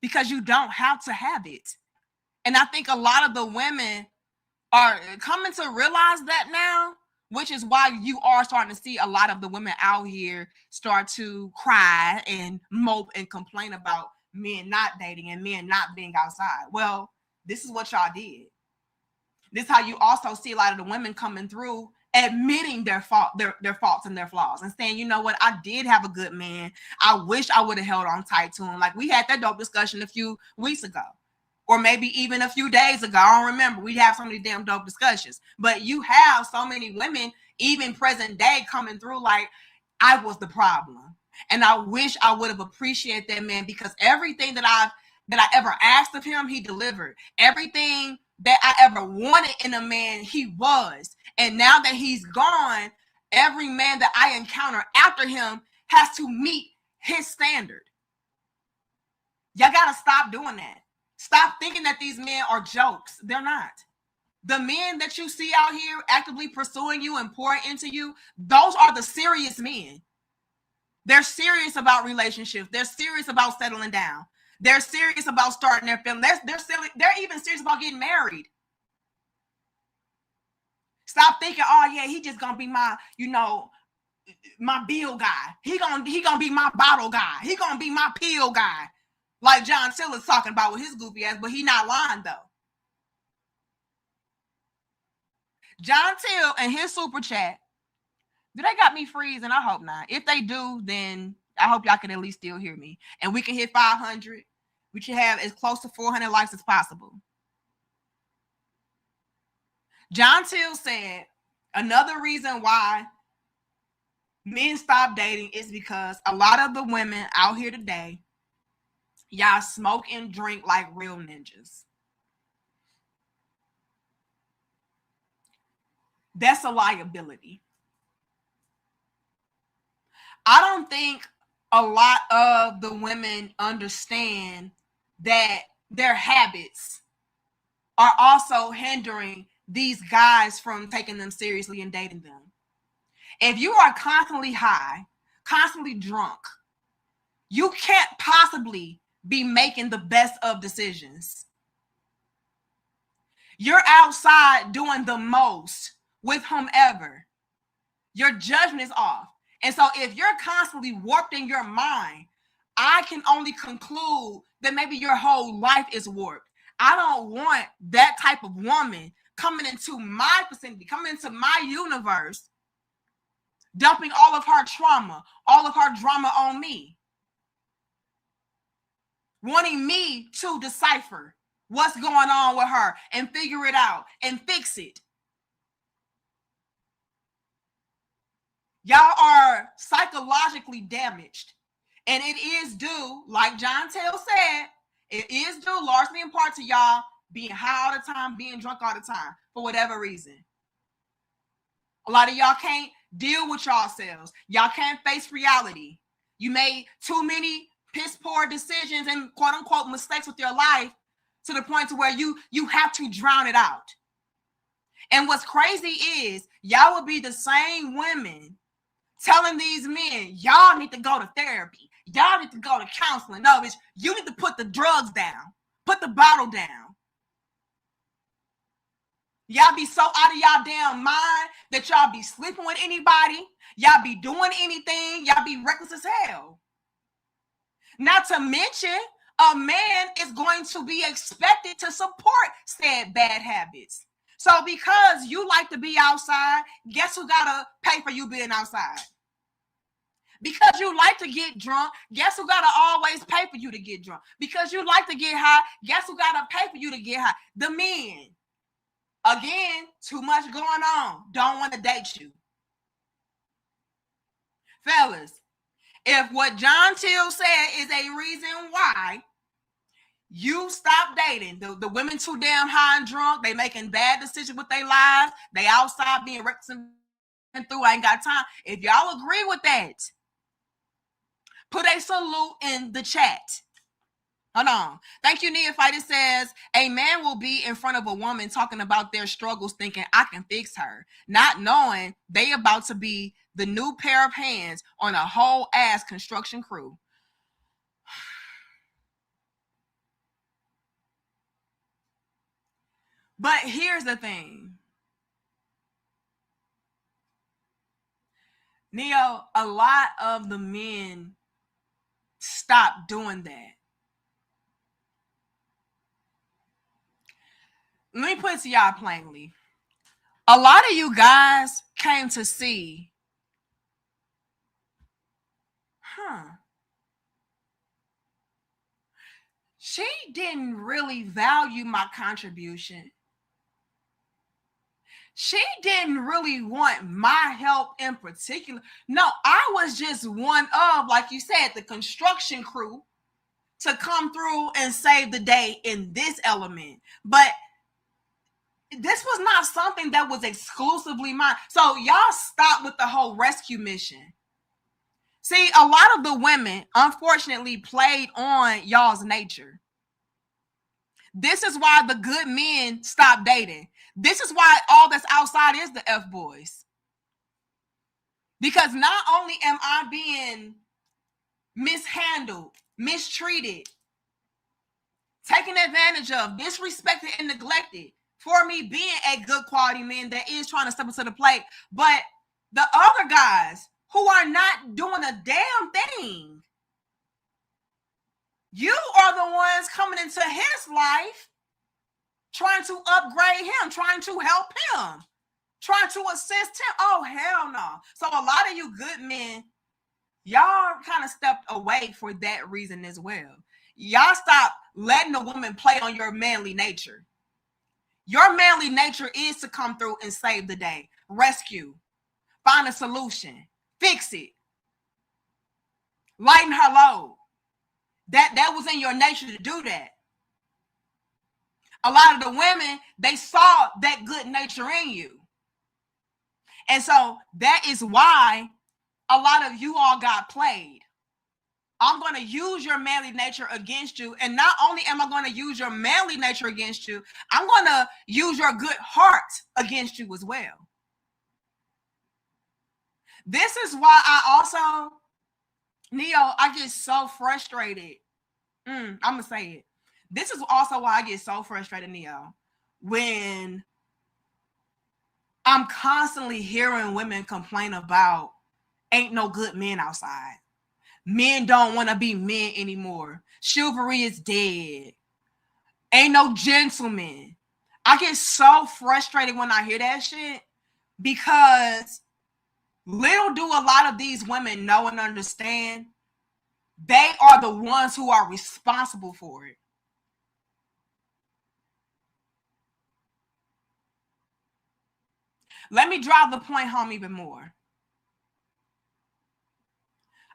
Because you don't have to have it. And I think a lot of the women are coming to realize that now, which is why you are starting to see a lot of the women out here start to cry and mope and complain about men not dating and men not being outside. Well, this is what y'all did. This is how you also see a lot of the women coming through admitting their faults and their flaws and saying, you know what, I did have a good man. I wish I would have held on tight to him. Like we had that dope discussion a few weeks ago, or maybe even a few days ago. I don't remember. We'd have so many damn dope discussions, but you have so many women, even present day, coming through like I was the problem. And I wish I would have appreciated that man, because everything that I ever asked of him, he delivered. Everything that I ever wanted in a man, he was. And now that he's gone, every man that I encounter after him has to meet his standard. Y'all gotta stop doing that. Stop thinking that these men are jokes. They're not. The men that you see out here actively pursuing you and pouring into you, those are the serious men. They're serious about relationships. They're serious about settling down. They're serious about starting their family. They're even serious about getting married. Stop thinking, oh yeah, he just gonna be my, my bill guy. He gonna be my bottle guy. He gonna be my pill guy. Like John Tiller's talking about with his goofy ass, but he not lying though. John Till and his super chat, do they got me freezing? I hope not. If they do, then I hope y'all can at least still hear me. And we can hit 500. We should have as close to 400 likes as possible. John Till said, another reason why men stop dating is because a lot of the women out here today, y'all smoke and drink like real ninjas. That's a liability. I don't think a lot of the women understand that their habits are also hindering these guys from taking them seriously and dating them. If you are constantly high, constantly drunk, you can't possibly be making the best of decisions. You're outside doing the most with whomever. Your judgment is off. And so if you're constantly warped in your mind, I can only conclude that maybe your whole life is warped. I don't want that type of woman coming into my vicinity, coming into my universe, dumping all of her trauma, all of her drama on me, wanting me to decipher what's going on with her and figure it out and fix it. Y'all are psychologically damaged. And it is due, like John Tell said, it is due largely in part to y'all being high all the time, being drunk all the time, for whatever reason. A lot of y'all can't deal with yourselves. Y'all can't face reality. You made too many piss poor decisions and quote unquote mistakes with your life to the point to where you have to drown it out. And what's crazy is y'all will be the same women telling these men, y'all need to go to therapy. Y'all need to go to counseling. No, bitch, you need to put the drugs down. Put the bottle down. Y'all be so out of y'all damn mind that y'all be sleeping with anybody. Y'all be doing anything. Y'all be reckless as hell. Not to mention, a man is going to be expected to support said bad habits. So because you like to be outside, guess who gotta pay for you being outside? Because you like to get drunk, guess who gotta always pay for you to get drunk? Because you like to get high, guess who gotta pay for you to get high? The men. Again, too much going on. Don't want to date you. Fellas, if what John Till said is a reason why you stop dating, the women too damn high and drunk, they making bad decisions with their lives, they outside being reckless and through, I ain't got time. If y'all agree with that, put a salute in the chat. Hold on. Thank you, Neophyte. It says, a man will be in front of a woman talking about their struggles thinking, I can fix her, not knowing they about to be the new pair of hands on a whole ass construction crew. But here's the thing. Neo, a lot of the men stop doing that. Let me put it to y'all plainly. A lot of you guys came to see, she didn't really value my contribution. She didn't really want my help in particular. No, I was just one of, like you said, the construction crew to come through and save the day in this element. But this was not something that was exclusively mine. So y'all stop with the whole rescue mission. See, a lot of the women, unfortunately, played on y'all's nature. This is why the good men stopped dating. This is why all that's outside is the F-boys. Because not only am I being mishandled, mistreated, taken advantage of, disrespected, and neglected for me being a good quality man that is trying to step into the plate, but the other guys who are not doing a damn thing, you are the ones coming into his life trying to upgrade him, trying to help him, trying to assist him. Oh, hell no. So a lot of you good men, y'all kind of stepped away for that reason as well. Y'all stop letting a woman play on your manly nature. Your manly nature is to come through and save the day, rescue, find a solution, fix it, lighten her load. That was in your nature to do that. A lot of the women, they saw that good nature in you. And so that is why a lot of you all got played. I'm going to use your manly nature against you. And not only am I going to use your manly nature against you, I'm going to use your good heart against you as well. This is why I also Neo, I get so frustrated. I'm gonna say it. This is also why I get so frustrated, Neo, when I'm constantly hearing women complain about ain't no good men outside. Men don't want to be men anymore. Chivalry is dead. Ain't no gentlemen. I get so frustrated when I hear that shit because little do a lot of these women know and understand they are the ones who are responsible for it. Let me drive the point home even more.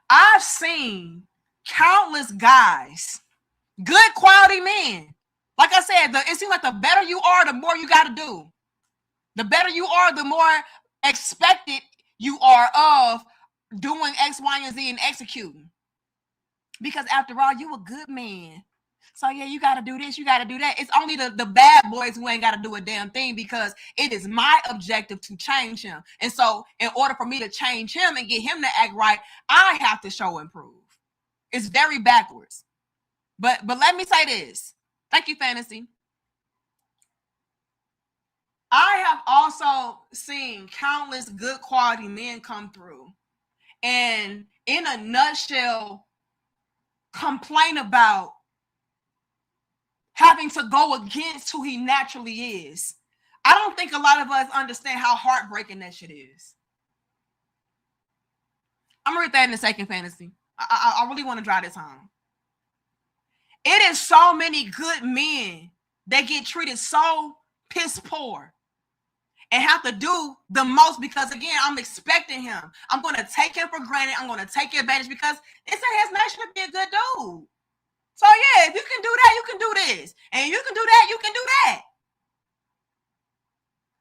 I've seen countless guys, good quality men. Like I said, it seems like the better you are, the more you got to do. The better you are, the more expected you are of doing X, Y, and Z and executing. Because after all, you a good man. So yeah, you got to do this, you got to do that. It's only the bad boys who ain't got to do a damn thing because it is my objective to change him. And so in order for me to change him and get him to act right, I have to show improve. It's very backwards. But let me say this. Thank you, Fantasy. I have also seen countless good quality men come through and in a nutshell complain about having to go against who he naturally is. I don't think a lot of us understand how heartbreaking that shit is. I'm gonna read that in a second, Fantasy. I really want to drive this home. It is so many good men that get treated so piss poor and have to do the most because, again, I'm expecting him. I'm going to take him for granted. I'm going to take advantage because it's in his nature to be a good dude. So, yeah, if you can do that, you can do this. And you can do that, you can do that.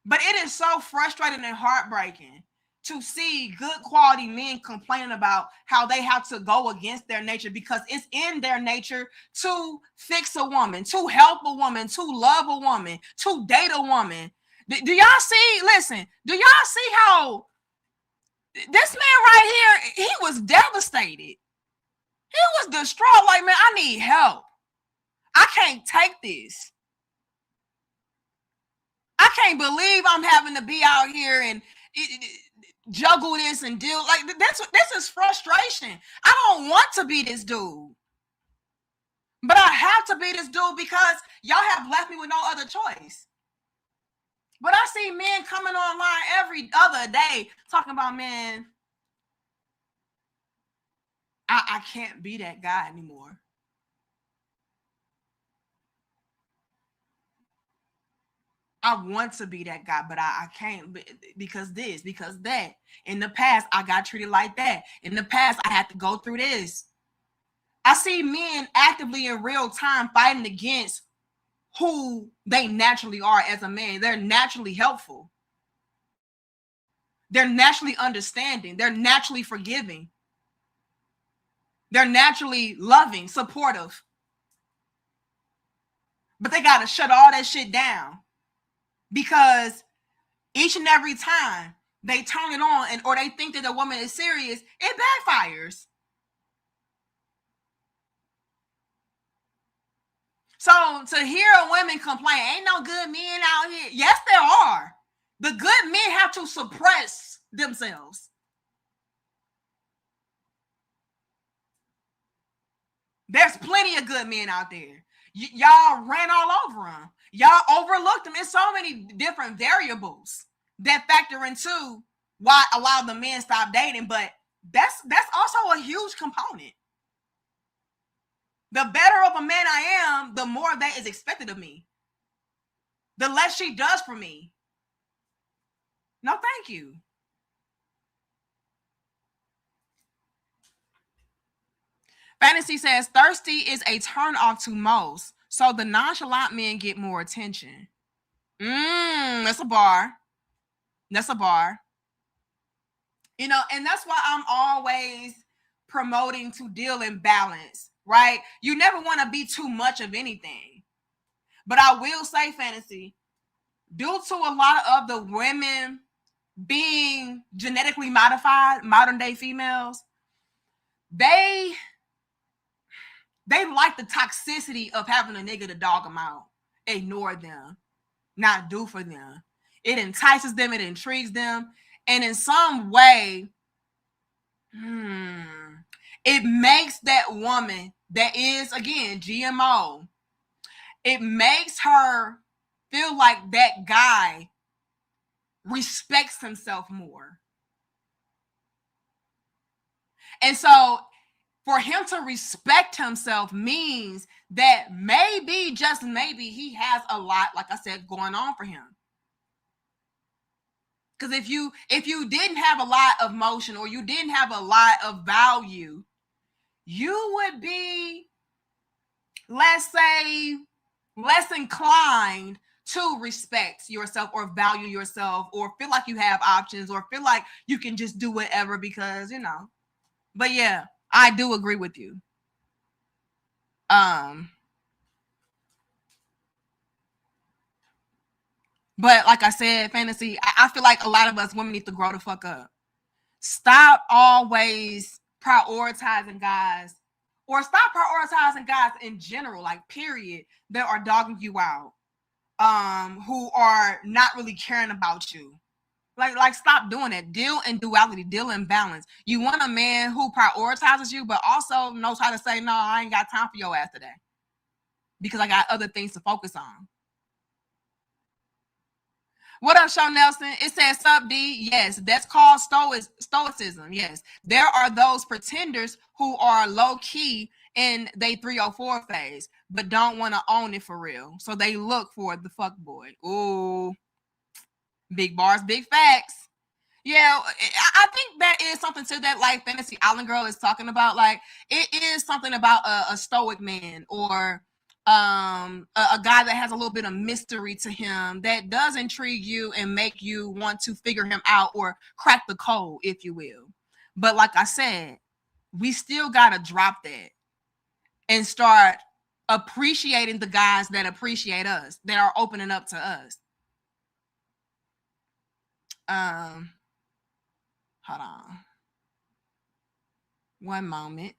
But it is so frustrating and heartbreaking to see good quality men complaining about how they have to go against their nature because it's in their nature to fix a woman, to help a woman, to love a woman, to date a woman. Do y'all see, listen, do y'all see how this man right here, he was devastated. He was distraught, like, man, I need help. I can't take this. I can't believe I'm having to be out here and juggle this and deal like this is frustration. I don't want to be this dude, but I have to be this dude because y'all have left me with no other choice. But I see men coming online every other day talking about, man, I can't be that guy anymore. I want to be that guy, but I can't because this, because that. In the past, I got treated like that. In the past, I had to go through this. I see men actively in real time fighting against who they naturally are as a man. They're naturally helpful. They're naturally understanding. They're naturally forgiving. They're naturally loving, supportive. But they got to shut all that shit down. Because each and every time they turn it on or they think that the woman is serious, it backfires. So to hear women complain, ain't no good men out here. Yes, there are. The good men have to suppress themselves. There's plenty of good men out there. Y'all ran all over them. Y'all overlooked them. It's so many different variables that factor into why a lot of the men stop dating, but that's also a huge component. The better of a man I am, the more that is expected of me. The less she does for me. No, thank you. Fantasy says thirsty is a turn off to most. So the nonchalant men get more attention. That's a bar. That's a bar. You know, and that's why I'm always promoting to deal in balance, right? You never want to be too much of anything. But I will say, Fantasy, due to a lot of the women being genetically modified, modern day females, they like the toxicity of having a nigga to dog them out, ignore them, not do for them. It entices them, it intrigues them, and in some way, it makes that woman that is, again, GMO, it makes her feel like that guy respects himself more. And so for him to respect himself means that maybe, just maybe, he has a lot, like I said, going on for him. Because if you didn't have a lot of motion, or you didn't have a lot of value, you would be, let's say, less inclined to respect yourself or value yourself, or feel like you have options, or feel like you can just do whatever because, you know. But yeah, I do agree with you. But like I said, Fantasy, I feel like a lot of us women need to grow the fuck up. Stop always prioritizing guys, or stop prioritizing guys in general, like period, that are dogging you out, who are not really caring about you. Like stop doing it. Deal in duality, deal in balance. You want a man who prioritizes you, but also knows how to say, no, I ain't got time for your ass today, because I got other things to focus on. What up, Sean Nelson? It says, sub D. Yes, that's called stoicism. Yes, there are those pretenders who are low key in they 304 phase, but don't want to own it for real. So they look for the fuck boy. Ooh, big bars, big facts. Yeah, I think that is something to that, like Fantasy Island Girl is talking about. Like, it is something about a stoic man, or a guy that has a little bit of mystery to him that does intrigue you and make you want to figure him out, or crack the code, if you will. But like I said, we still gotta drop that and start appreciating the guys that appreciate us, that are opening up to us. Hold on one moment,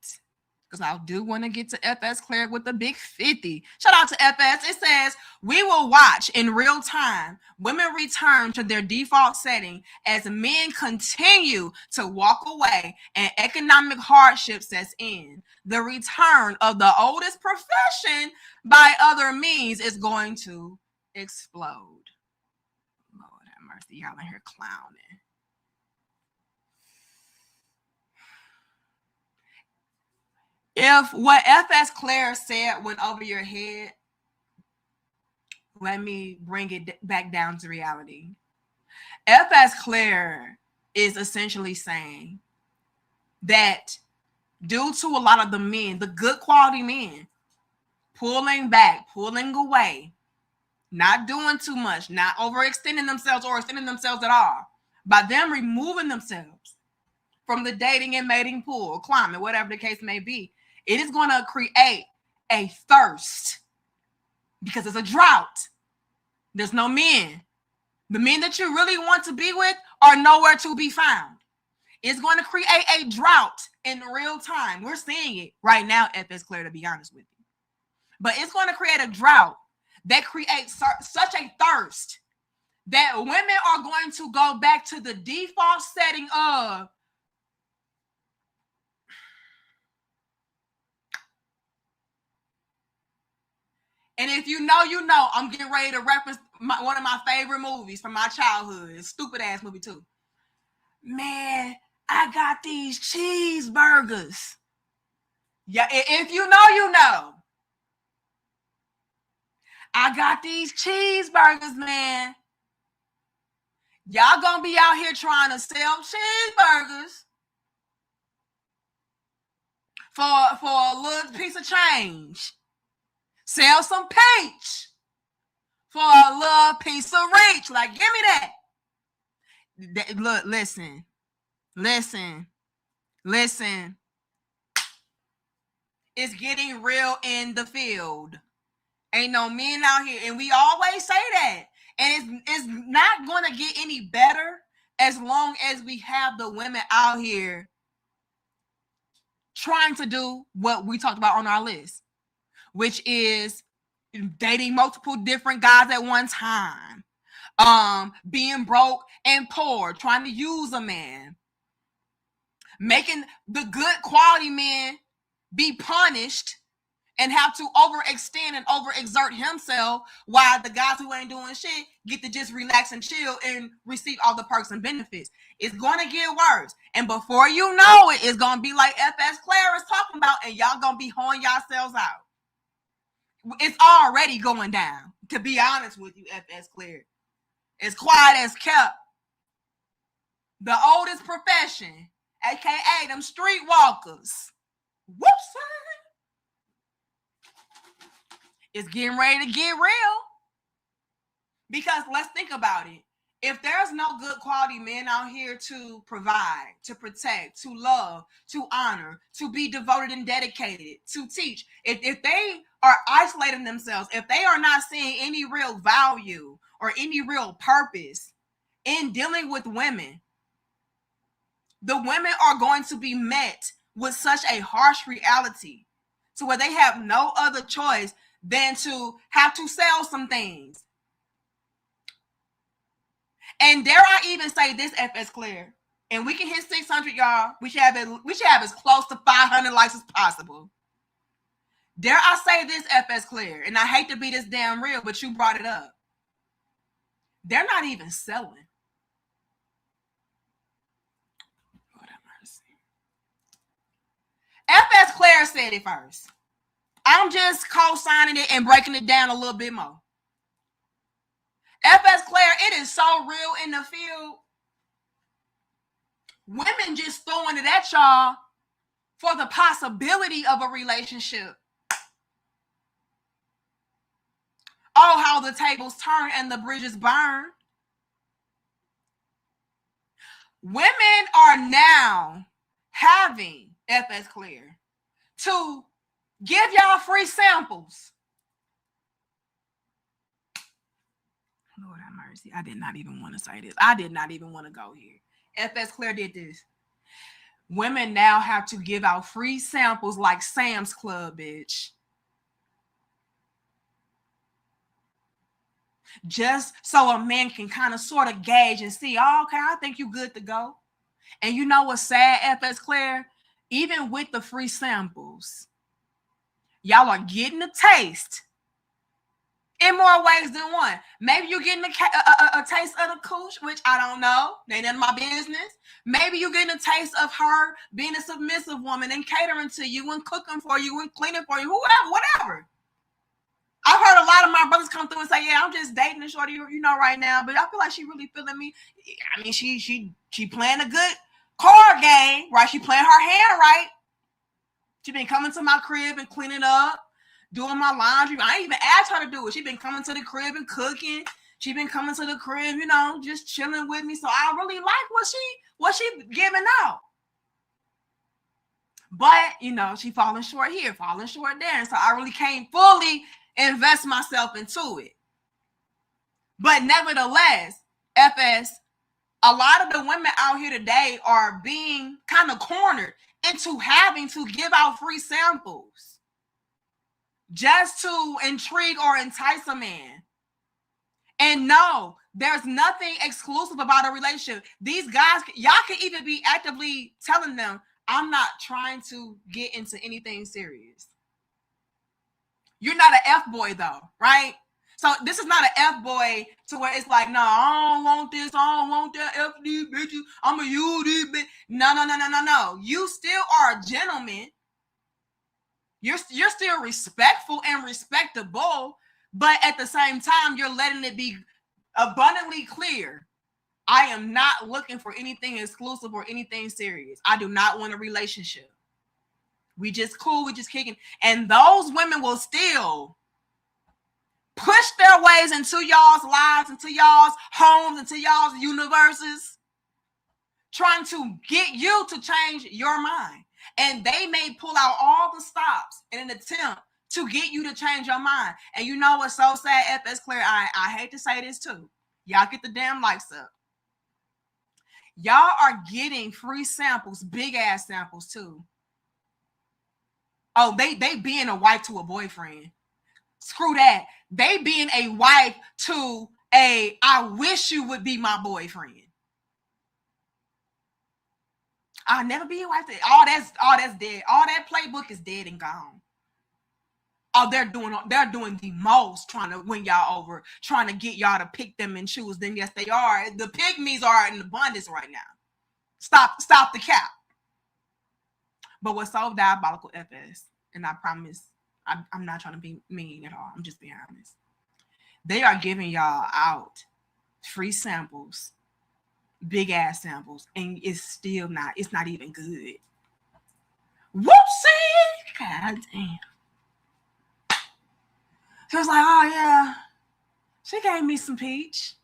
because I do want to get to FS Claire with the big 50. Shout out to FS. It says, we will watch in real time women return to their default setting as men continue to walk away and economic hardship sets in. The return of the oldest profession by other means is going to explode. Lord have mercy, y'all in here clowning. If what FS Claire said went over your head, let me bring it back down to reality. FS Claire is essentially saying that due to a lot of the men, the good quality men, pulling back, pulling away, not doing too much, not overextending themselves or extending themselves at all, by them removing themselves from the dating and mating pool, climate, whatever the case may be, it is going to create a thirst, because it's a drought. There's no men. The men that you really want to be with are nowhere to be found. It's going to create a drought in real time. We're seeing it right now, FS Claire, to be honest with you. But it's going to create a drought that creates such a thirst that women are going to go back to the default setting of, and if you know, you know, I'm getting ready to reference one of my favorite movies from my childhood. Stupid ass movie too. Man, I got these cheeseburgers. Yeah, if you know, you know. I got these cheeseburgers, man. Y'all gonna be out here trying to sell cheeseburgers for a little piece of change. Sell some peach for a little piece of reach. Like, give me that. Look, listen. It's getting real in the field. Ain't no men out here. And we always say that. And it's not going to get any better as long as we have the women out here trying to do what we talked about on our list, which is dating multiple different guys at one time, being broke and poor, trying to use a man, making the good quality man be punished and have to overextend and overexert himself, while the guys who ain't doing shit get to just relax and chill and receive all the perks and benefits. It's going to get worse. And before you know it, it's going to be like FS Claire is talking about, and y'all going to be hoeing yourselves out. It's already going down, to be honest with you, FS Claire. As quiet as kept. The oldest profession, aka them streetwalkers. Whoops. It's getting ready to get real. Because let's think about it. If there's no good quality men out here to provide, to protect, to love, to honor, to be devoted and dedicated, to teach, if they are isolating themselves, if they are not seeing any real value or any real purpose in dealing with women, the women are going to be met with such a harsh reality to where they have no other choice than to have to sell some things. And dare I even say this, FS Claire, and we can hit 600, y'all. We should have as close to 500 likes as possible. Dare I say this, FS Claire, and I hate to be this damn real, but you brought it up. They're not even selling. Lord have mercy. FS Claire said it first. I'm just co-signing it and breaking it down a little bit more. FS Claire, it is so real in the field. Women just throwing it at y'all for the possibility of a relationship. Oh, how the tables turn and the bridges burn. Women are now having, FS Claire, to give y'all free samples. Lord have mercy. I did not even want to say this. I did not even want to go here. FS Claire did this. Women now have to give out free samples like Sam's Club, bitch. Just so a man can kind of sort of gauge and see, oh, okay, I think you good to go. And you know what's sad, FS Claire? Even with the free samples, y'all are getting a taste in more ways than one. Maybe you're getting a taste of the cooch, which I don't know. Ain't none of my business. Maybe you're getting a taste of her being a submissive woman and catering to you and cooking for you and cleaning for you, whoever, whatever. I've heard a lot of my brothers come through and say, yeah, I'm just dating a shorty, you know, right now, but I feel like she really feeling me. I mean, she playing a good card game, right? She playing her hand right. She been coming to my crib and cleaning up, doing my laundry. I ain't even asked her to do it. She been coming to the crib and cooking. She been coming to the crib, you know, just chilling with me. So I really like what she giving out. But, you know, she falling short here, falling short there. And so I really can't fully invest myself into it. But nevertheless, FS, a lot of the women out here today are being kind of cornered into having to give out free samples just to intrigue or entice a man. And no, there's nothing exclusive about a relationship. These guys, y'all can even be actively telling them, I'm not trying to get into anything serious. You're not an F-boy though, right? So this is not an F-boy to where it's like, no, I don't want this, I don't want that, F these bitches, I'm a you these bitches. No. You still are a gentleman. You're still respectful and respectable, but at the same time, you're letting it be abundantly clear. I am not looking for anything exclusive or anything serious. I do not want a relationship. We just cool, we just kicking. And those women will still push their ways into y'all's lives, into y'all's homes, into y'all's universes, trying to get you to change your mind. And they may pull out all the stops in an attempt to get you to change your mind. And you know what's so sad, FS Claire? I hate to say this too. Y'all get the damn likes up. Y'all are getting free samples, big ass samples too, Oh, they being a wife to a boyfriend. Screw that. They being a wife to a I wish you would be my boyfriend. I'll never be your wife. All that's dead. All that playbook is dead and gone. Oh, they're doing the most trying to win y'all over, trying to get y'all to pick them and choose them. Yes, they are. The pygmies are in abundance right now. Stop the cap. But what's so diabolical, FS, and I promise I'm not trying to be mean at all. I'm just being honest. They are giving y'all out free samples, big ass samples, and it's not even good. Whoopsie! God damn. She was like, oh yeah, she gave me some peach.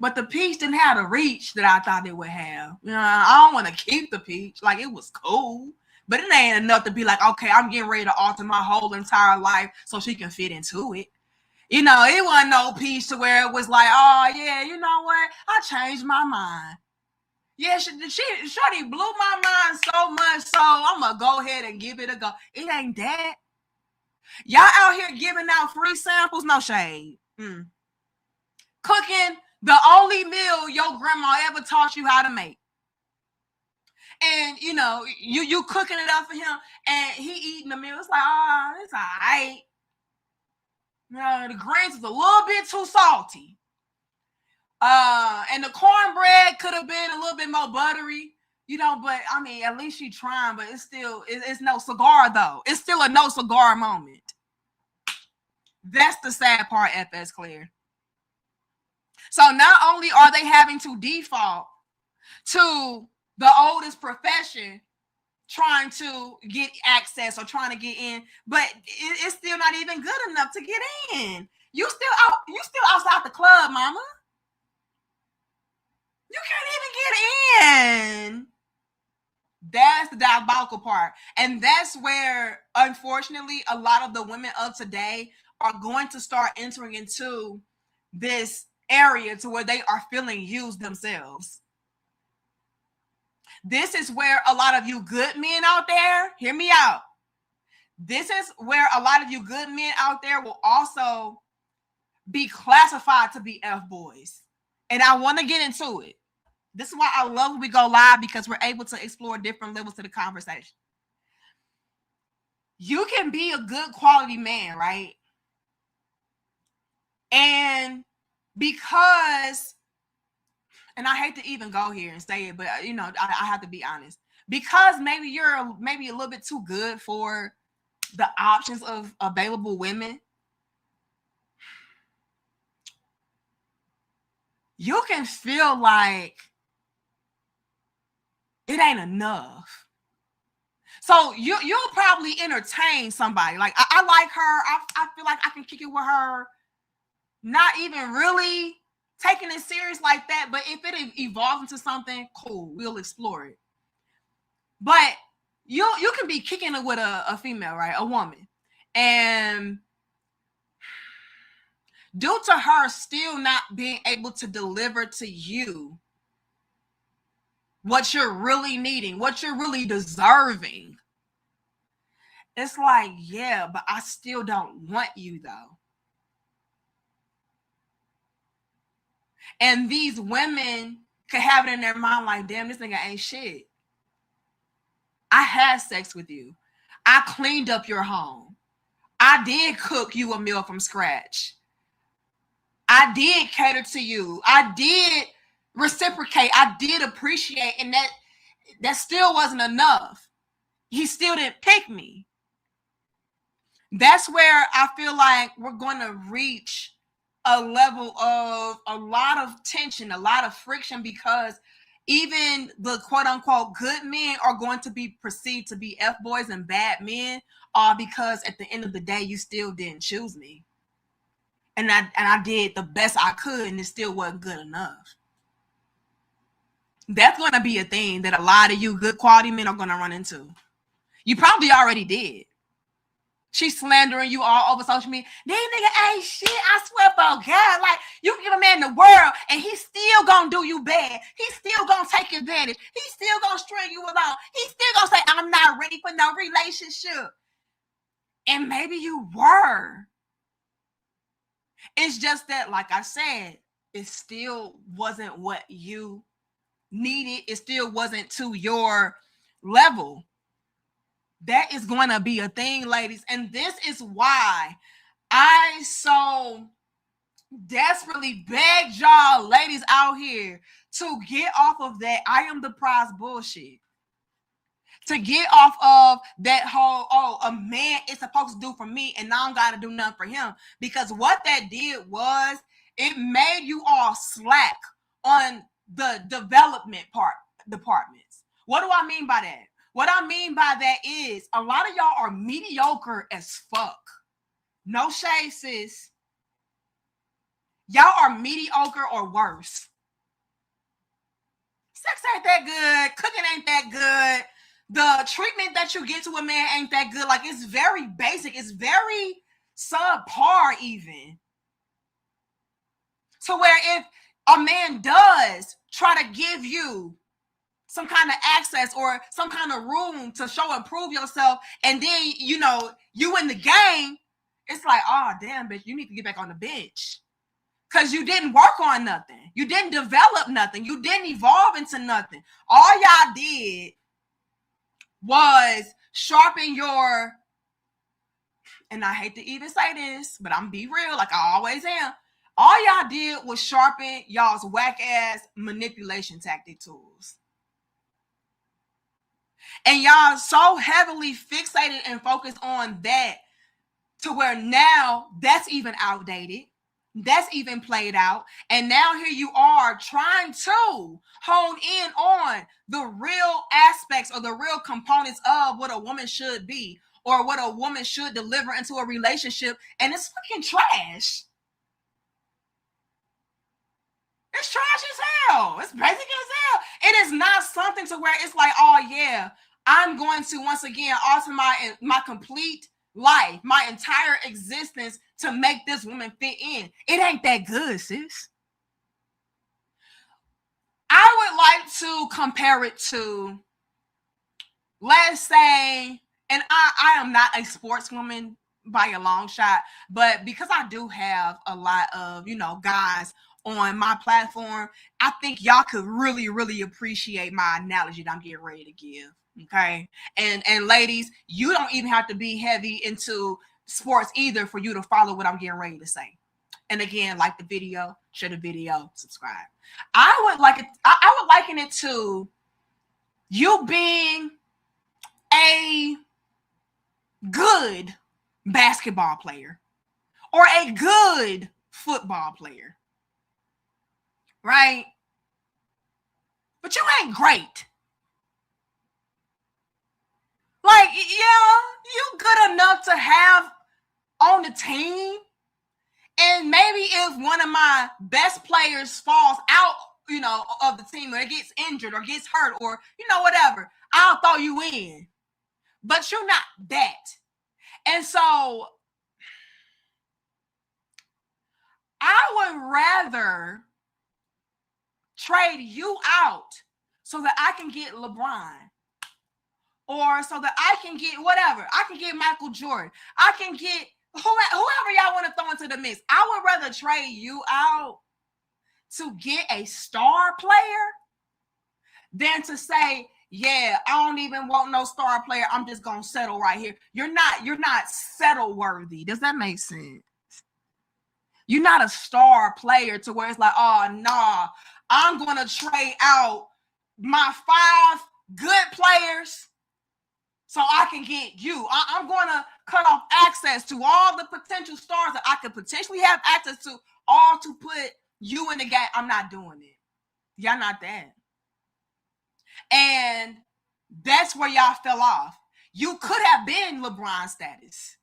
But the peach didn't have the reach that I thought it would have. You know, I don't want to keep the peach. Like, it was cool. But it ain't enough to be like, okay, I'm getting ready to alter my whole entire life so she can fit into it. You know, it wasn't no peach to where it was like, oh yeah, you know what? I changed my mind. Yeah, Shorty blew my mind so much, so I'm going to go ahead and give it a go. It ain't that. Y'all out here giving out free samples, no shade. Cooking the only meal your grandma ever taught you how to make. And, you know, you cooking it up for him, and he eating the meal. It's like, oh, it's all right. You know, the greens is a little bit too salty. And the cornbread could have been a little bit more buttery, you know, but I mean, at least she trying, but it's no cigar though. It's still a no cigar moment. That's the sad part, FS Clear. So not only are they having to default to the oldest profession trying to get access or trying to get in, but it's still not even good enough to get in. You still outside the club, mama. You can't even get in. That's the diabolical part. And that's where, unfortunately, a lot of the women of today are going to start entering into this area to where they are feeling used themselves. This is where a lot of you good men out there, hear me out. This is where a lot of you good men out there will also be classified to be F-boys. And I want to get into it. This is why I love when we go live, because we're able to explore different levels to the conversation. You can be a good quality man, right? And because, and I hate to even go here and say it, but you know, I have to be honest. Because maybe you're maybe a little bit too good for the options of available women, you can feel like it ain't enough. So you'll probably entertain somebody. Like, I like her. I feel like I can kick it with her. Not even really taking it serious like that. But if it evolves into something, cool, we'll explore it. But you can be kicking it with a female, right? A woman. And due to her still not being able to deliver to you what you're really needing, what you're really deserving, it's like, yeah, but I still don't want you though. And these women could have it in their mind like, damn, this nigga ain't shit. I had sex with you. I cleaned up your home. I did cook you a meal from scratch. I did cater to you. I did reciprocate. I did appreciate, and that still wasn't enough. He still didn't pick me. That's where I feel like we're going to reach a level of a lot of tension, a lot of friction, because even the quote unquote good men are going to be perceived to be F-boys and bad men, all because at the end of the day, you still didn't choose me. And I did the best I could, and it still wasn't good enough. That's going to be a thing that a lot of you good quality men are going to run into. You probably already did. She's slandering you all over social media. These nigga ain't shit. I swear for God. Like, you can give a man the world and he's still gonna do you bad. He's still gonna take advantage. He's still gonna string you along. He's still gonna say, I'm not ready for no relationship. And maybe you were. It's just that, like I said, it still wasn't what you needed. It still wasn't to your level. That is going to be a thing, ladies. And this is why I so desperately beg y'all ladies out here to get off of that I am the prize bullshit. To get off of that whole, oh, a man is supposed to do for me and now I don't got to do nothing for him. Because what that did was it made you all slack on the development departments. What do I mean by that? What I mean by that is a lot of y'all are mediocre as fuck. No shade, sis. Y'all are mediocre or worse. Sex ain't that good. Cooking ain't that good. The treatment that you get to a man ain't that good. Like, it's very basic. It's very subpar even. To where if a man does try to give you some kind of access or some kind of room to show and prove yourself, and then, you know, you in the game, it's like, oh, damn, bitch, you need to get back on the bench. Because you didn't work on nothing. You didn't develop nothing. You didn't evolve into nothing. All y'all did was sharpen your, and I hate to even say this, but I'm gonna be real like I always am. All y'all did was sharpen y'all's whack-ass manipulation tactic tools. And y'all so heavily fixated and focused on that to where now that's even outdated. That's even played out. And now here you are trying to hone in on the real aspects or the real components of what a woman should be or what a woman should deliver into a relationship. And it's fucking trash. It's trash as hell. It's basic as hell. It is not something to where it's like, oh yeah, I'm going to once again alter my complete life, my entire existence to make this woman fit in. It ain't that good, sis. I would like to compare it to, let's say, and I am not a sportswoman by a long shot, but because I do have a lot of, you know, guys on my platform, I think y'all could really, really appreciate my analogy that I'm getting ready to give. Okay. And ladies, you don't even have to be heavy into sports either for you to follow what I'm getting ready to say. And again, like the video, share the video, subscribe. I would liken it to you being a good basketball player or a good football player. Right? But you ain't great. Like, yeah, you good enough to have on the team. And maybe if one of my best players falls out, you know, of the team or gets injured or gets hurt or, you know, whatever, I'll throw you in. But you're not that. And so I would rather trade you out so that I can get LeBron. Or so that I can get whatever. I can get Michael Jordan. I can get whoever y'all want to throw into the mix. I would rather trade you out to get a star player than to say, yeah, I don't even want no star player. I'm just going to settle right here. You're not settle worthy. Does that make sense? You're not a star player to where it's like, oh, nah, I'm going to trade out my 5 good players so I can get you. I'm going to cut off access to all the potential stars that I could potentially have access to, all to put you in the game. I'm not doing it. Y'all not that. And that's where y'all fell off. You could have been LeBron status.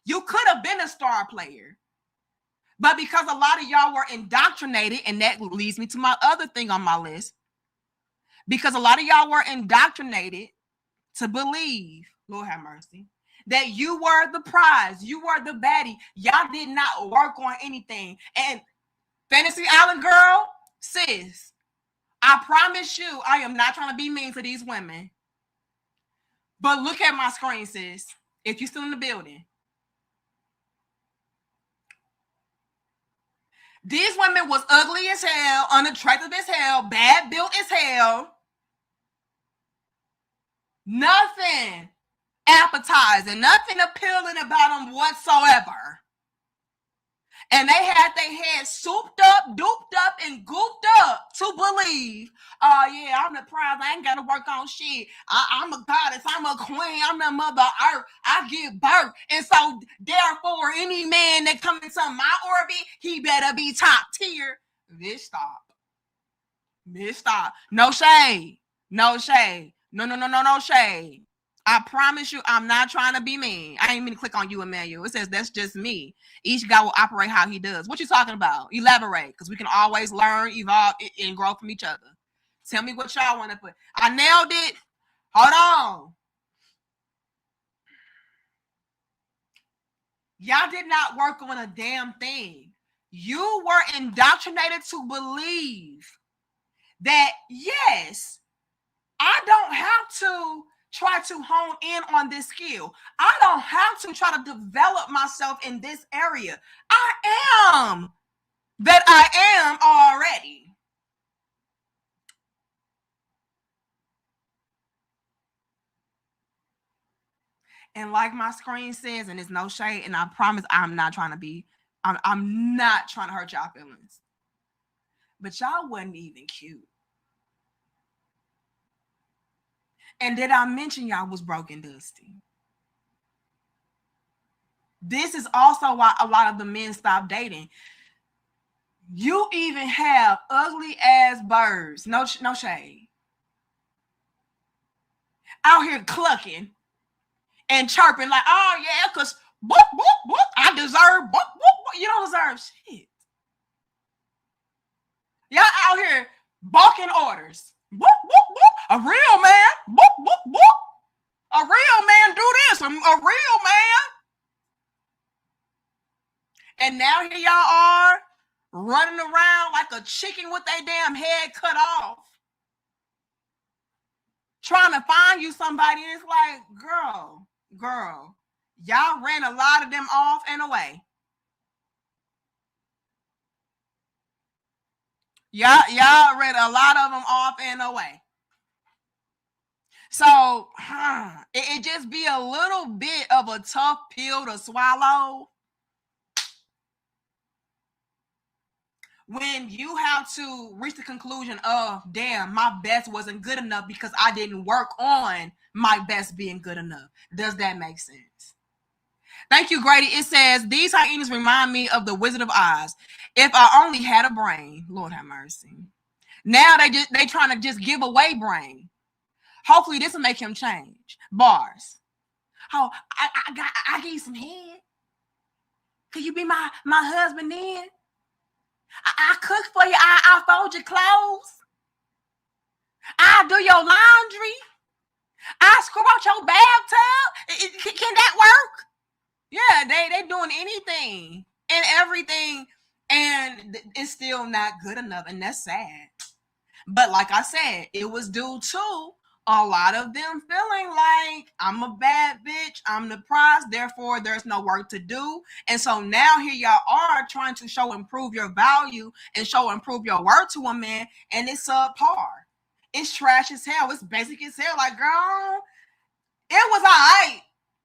You could have been a star player. But because a lot of y'all were indoctrinated, and that leads me to my other thing on my list, because a lot of y'all were indoctrinated to believe, Lord have mercy, that you were the prize, you were the baddie. Y'all did not work on anything. And Fantasy Island girl, sis, I promise you, I am not trying to be mean to these women. But look at my screen, sis. If you're still in the building. These women was ugly as hell, unattractive as hell, bad built as hell. Nothing appetizing, nothing appealing about them whatsoever. And they had their heads souped up, duped up, and gooped up to believe, oh yeah, I'm the prize. I ain't got to work on shit. I'm a goddess. I'm a queen. I'm the mother earth. I give birth. And so therefore, any man that comes into my orbit, he better be top tier. Bitch, stop. Bitch, stop. No shade. No shade. No shade. I promise you, I'm not trying to be mean. I ain't mean to click on you, Emmanuel. It says that's just me. Each guy will operate how he does. What you talking about? Elaborate, because we can always learn, evolve, and grow from each other. Tell me what y'all want to put. I nailed it. Hold on. Y'all did not work on a damn thing. You were indoctrinated to believe that, yes, I don't have to try to hone in on this skill. I don't have to try to develop myself in this area. I am that I am already. And like my screen says, and it's no shade, and I promise I'm not trying to be, I'm not trying to hurt y'all feelings. But y'all wasn't even cute. And did I mention y'all was broken dusty? This is also why a lot of the men stop dating. You even have ugly ass birds, no shade, out here clucking and chirping like, oh yeah, because boop, boop, boop, I deserve boop, boop, boop. You don't deserve shit. Y'all out here barking orders. Boop, boop, boop. A real man. Boop, boop, boop. A real man do this. A real man. And now here y'all are running around like a chicken with their damn head cut off. Trying to find you somebody. And it's like, girl, y'all ran a lot of them off and away. Y'all read a lot of them off and away. So it just be a little bit of a tough pill to swallow when you have to reach the conclusion of, damn, my best wasn't good enough because I didn't work on my best being good enough. Does that make sense? Thank you, Grady. It says, these hyenas remind me of the Wizard of Oz. If I only had a brain, Lord have mercy. Now they trying to just give away brain. Hopefully this will make him change. Bars. Oh, I give you some head. Could you be my husband then? I cook for you. I fold your clothes. I do your laundry. I scrub out your bathtub. Can that work? Yeah, they doing anything and everything, and it's still not good enough, and that's sad. But like I said, it was due to a lot of them feeling like, I'm a bad bitch, I'm the prize, therefore there's no work to do. And so now here y'all are trying to show improve your value and show improve your worth to a man, and it's subpar. It's trash as hell. It's basic as hell. Like, girl, it was all right,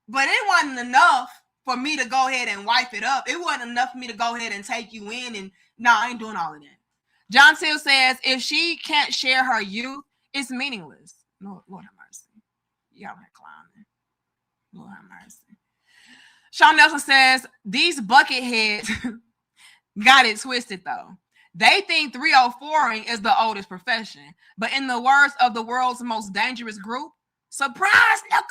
but it wasn't enough for me to go ahead and wipe it up. It wasn't enough for me to go ahead and take you in, and no, I ain't doing all of that. John Till says, if she can't share her youth, it's meaningless. Lord have mercy. Y'all are clowning. Lord have mercy. Sean Nelson says, these bucket heads got it twisted though. They think 304ing is the oldest profession. But in the words of the world's most dangerous group, surprise, nigga.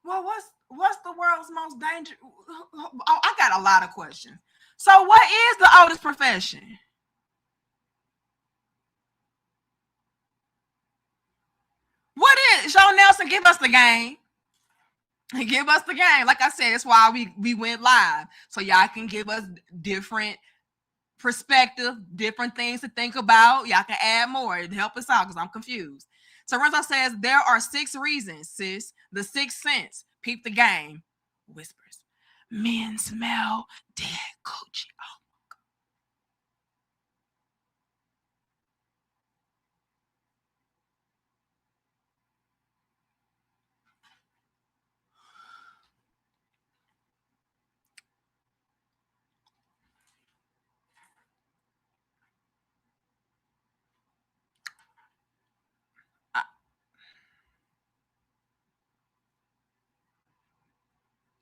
Well, what's the world's most dangerous? Oh, I got a lot of questions. So what is the oldest profession? What is Sean Nelson, give us the game. Give us the game. Like I said, that's why we went live. So y'all can give us different perspective, different things to think about. Y'all can add more to help us out because I'm confused. So Renzo says there are 6 reasons, sis. The 6th sense. Peep the game. Whispers. Men smell dead coochie. Oh.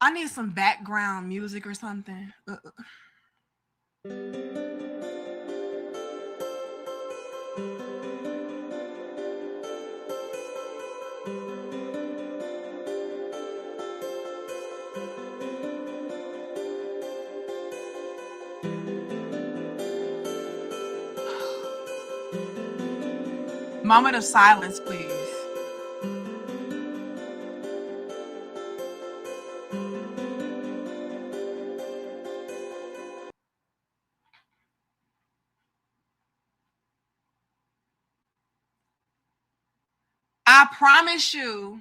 I need some background music or something. Moment of silence, please. I promise you,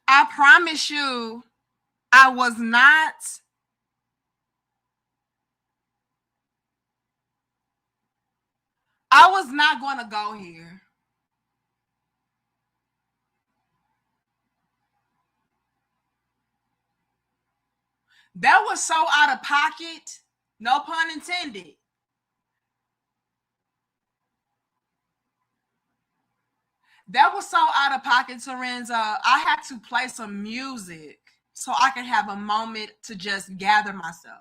I was not going to go here. That was so out of pocket. No pun intended. That was so out of pocket, Terenza. I had to play some music so I can have a moment to just gather myself.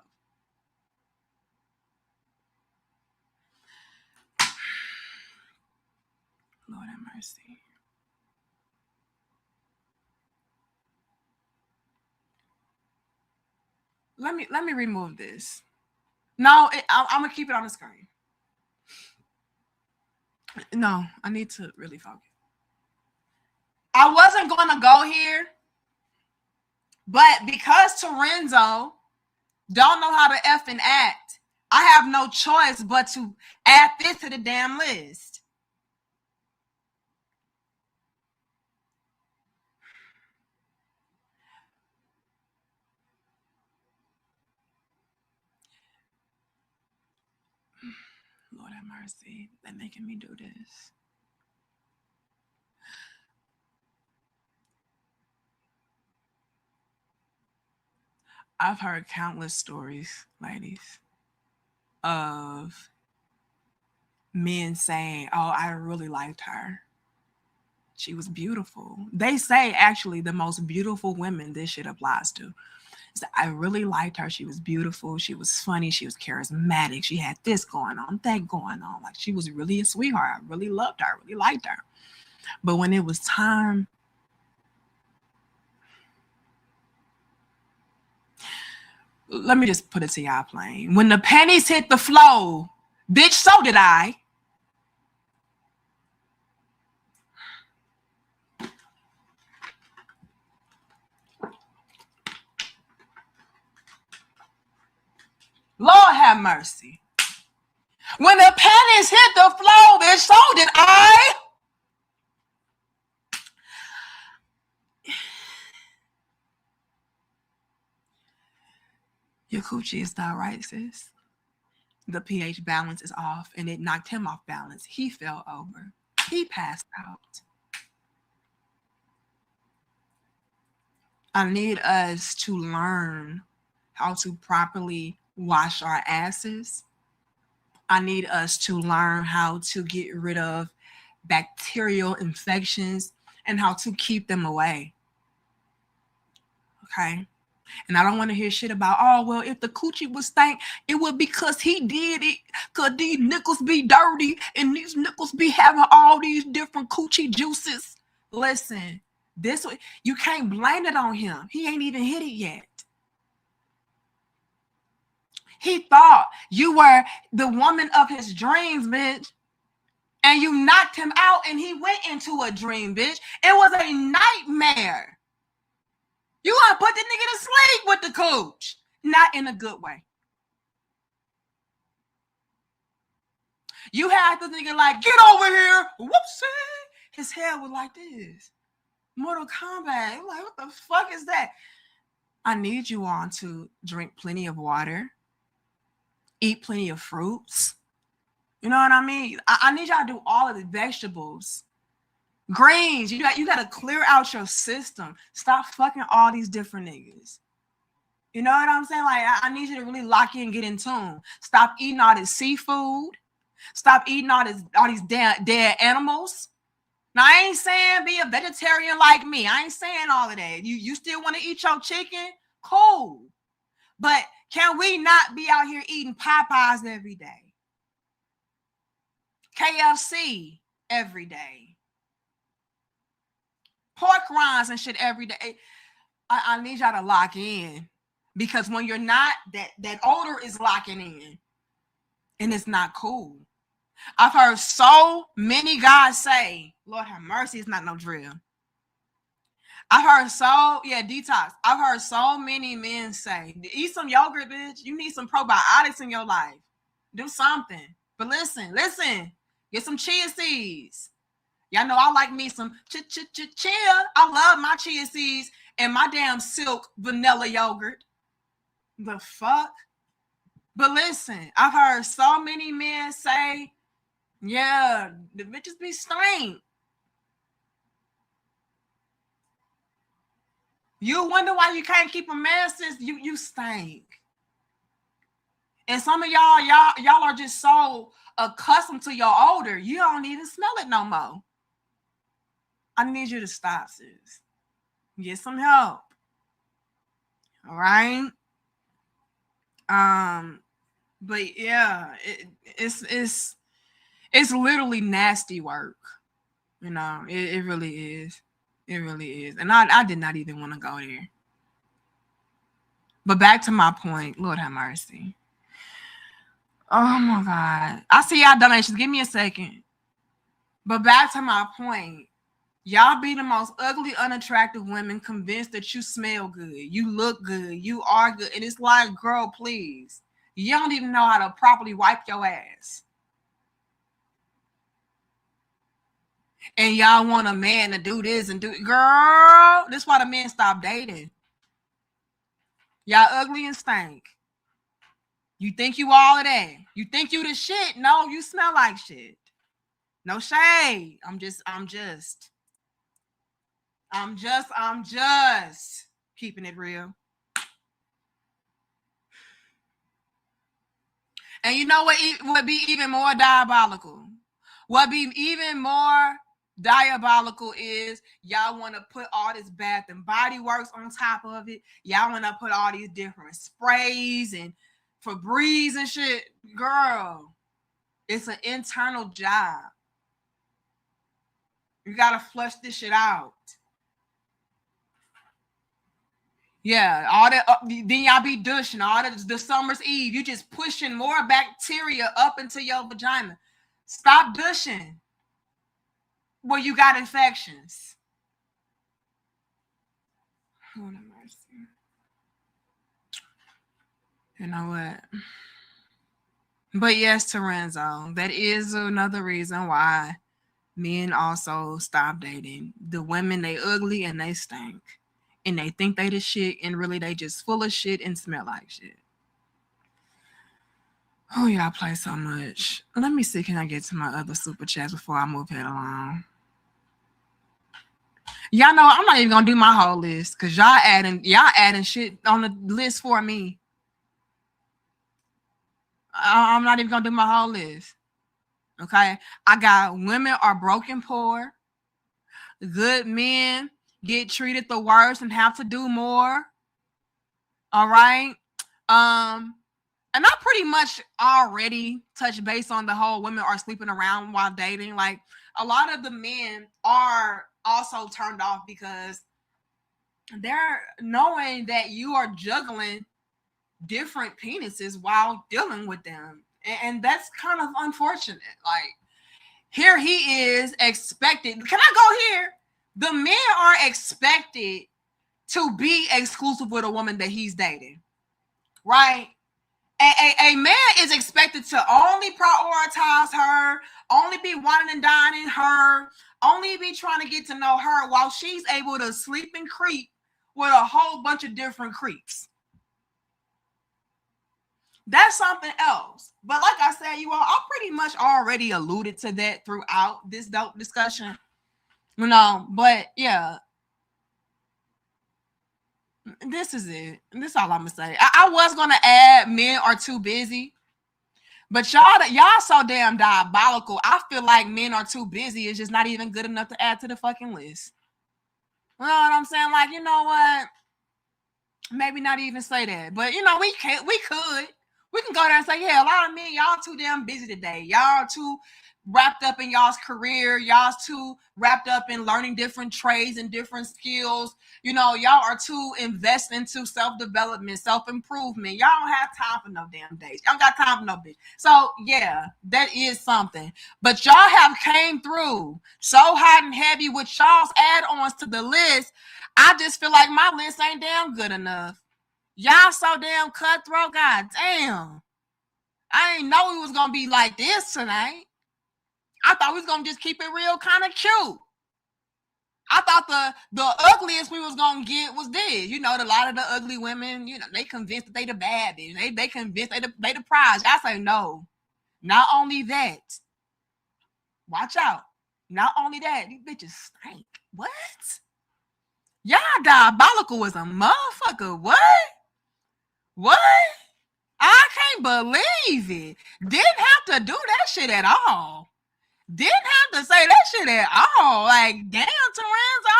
Lord have mercy. Let me remove this. No, I'm gonna keep it on the screen. No, I need to really focus. I wasn't gonna go here, but because Terenzo don't know how to effing act, I have no choice but to add this to the damn list. Lord have mercy. They're making me do this. I've heard countless stories, ladies, of men saying, oh, I really liked her. She was beautiful. They say actually the most beautiful women this shit applies to. So I really liked her. She was beautiful. She was funny. She was charismatic. She had this going on, that going on. Like she was really a sweetheart. I really loved her. I really liked her. But when it was time, let me just put it to y'all plain. When the pennies hit the floor, bitch, so did I. Lord have mercy. When the pennies hit the floor, bitch, so did I. Your coochie is not right, sis. The pH balance is off, and it knocked him off balance. He fell over. He passed out. I need us to learn how to properly wash our asses. I need us to learn how to get rid of bacterial infections and how to keep them away. Okay? And I don't want to hear shit about, oh, well, if the coochie was stank, it would be because he did it, because these nickels be dirty and these nickels be having all these different coochie juices. Listen, this you can't blame it on him. He ain't even hit it yet. He thought you were the woman of his dreams, bitch. and you knocked him out and he went into a dream, bitch. It was a nightmare. You gonna put the nigga to sleep with the cooch. Not in a good way. You had the nigga like, get over here. Whoopsie. His hair was like this. Mortal Kombat. I'm like, what the fuck is that? I need you all to drink plenty of water. Eat plenty of fruits. You know what I mean? I need y'all to do all of the vegetables. Greens. You got to clear out your system. Stop fucking all these different niggas. You know what I'm saying? Like, I need you to really lock in and get in tune. Stop eating all this seafood. Stop eating all these dead animals. Now, I ain't saying be a vegetarian like me. I ain't saying all of that. You still want to eat your chicken? Cool. But can we not be out here eating Popeyes every day? KFC every day. Pork rinds and shit every day. I need y'all to lock in. Because when you're not, that odor is locking in. And it's not cool. I've heard so many guys say, Lord have mercy, it's not no drill. Detox. I've heard so many men say, eat some yogurt, bitch. You need some probiotics in your life. Do something. But listen. Get some chia seeds. Y'all know I like me some chia. I love my chia seeds and my damn silk vanilla yogurt. The fuck? But listen, I've heard so many men say, yeah, the bitches be stank. You wonder why you can't keep a man since you stank. And some of y'all are just so accustomed to your odor, you don't even smell it no more. I need you to stop, sis. Get some help. All right. But yeah, it's literally nasty work. You know, it really is. It really is. And I did not even want to go there. But back to my point, Lord have mercy. Oh my God. I see y'all donations. Give me a second. But back to my point. Y'all be the most ugly, unattractive women convinced that you smell good. You look good. You are good. And it's like, girl, please. You don't even know how to properly wipe your ass. And y'all want a man to do this and do it. Girl, this is why the men stop dating. Y'all ugly and stink. You think you all of that. You think you the shit. No, you smell like shit. No shade. I'm just keeping it real. And you know what would be even more diabolical? What be even more diabolical is y'all want to put all this Bath and Body Works on top of it. Y'all want to put all these different sprays and Febreze and shit. Girl, it's an internal job. You got to flush this shit out. Yeah, all that. Then y'all be douching all that. The summer's eve. You just pushing more bacteria up into your vagina. Stop douching where you got infections. Oh, mercy. You know what? But yes, Terenzo, that is another reason why men also stop dating. The women, they ugly and they stink. And they think they the shit, and really they just full of shit and smell like shit. Oh, y'all play so much. Let me see, can I get to my other super chats before I move head along? Y'all know I'm not even gonna do my whole list because y'all adding shit on the list for me. I'm not even gonna do my whole list. Okay, I got women are broken poor. Good men get treated the worst and have to do more. All right. And I pretty much already touched base on the whole women are sleeping around while dating. Like a lot of the men are also turned off because they're knowing that you are juggling different penises while dealing with them. And that's kind of unfortunate. Like here he is expected. Can I go here? The men are expected to be exclusive with a woman that he's dating, right? A man is expected to only prioritize her, only be wanting and dining her, only be trying to get to know her while she's able to sleep and creep with a whole bunch of different creeps. That's something else. But like I said, you all, I pretty much already alluded to that throughout this dope discussion. You know, but yeah. This is it. This is all I'm gonna say. I was gonna add men are too busy, but y'all so damn diabolical. I feel like men are too busy is just not even good enough to add to the fucking list. You know what I'm saying? Like, you know what? Maybe not even say that, but you know, we can go there and say, yeah, a lot of men, y'all too damn busy today. Y'all too wrapped up in y'all's career. Y'all's too wrapped up in learning different trades and different skills. You know, y'all are too invested into self-development, self-improvement. Y'all don't have time for no damn dates. Y'all got time for no bitch. So yeah, that is something. But y'all have came through so hot and heavy with y'all's add-ons to the list. I just feel like my list ain't damn good enough. Y'all so damn cutthroat. God damn. I didn't know it was going to be like this tonight. I thought we was going to just keep it real kind of cute. I thought the ugliest we was going to get was this. You know, a lot of the ugly women, you know, they convinced that they the bad bitch. They convinced they the prize. I say no. Not only that. Watch out. Not only that. These bitches stink. What? Y'all diabolical as a motherfucker. What? What? I can't believe it. Didn't have to do that shit at all. Didn't have to say that shit at all. Like, damn, Terenzo.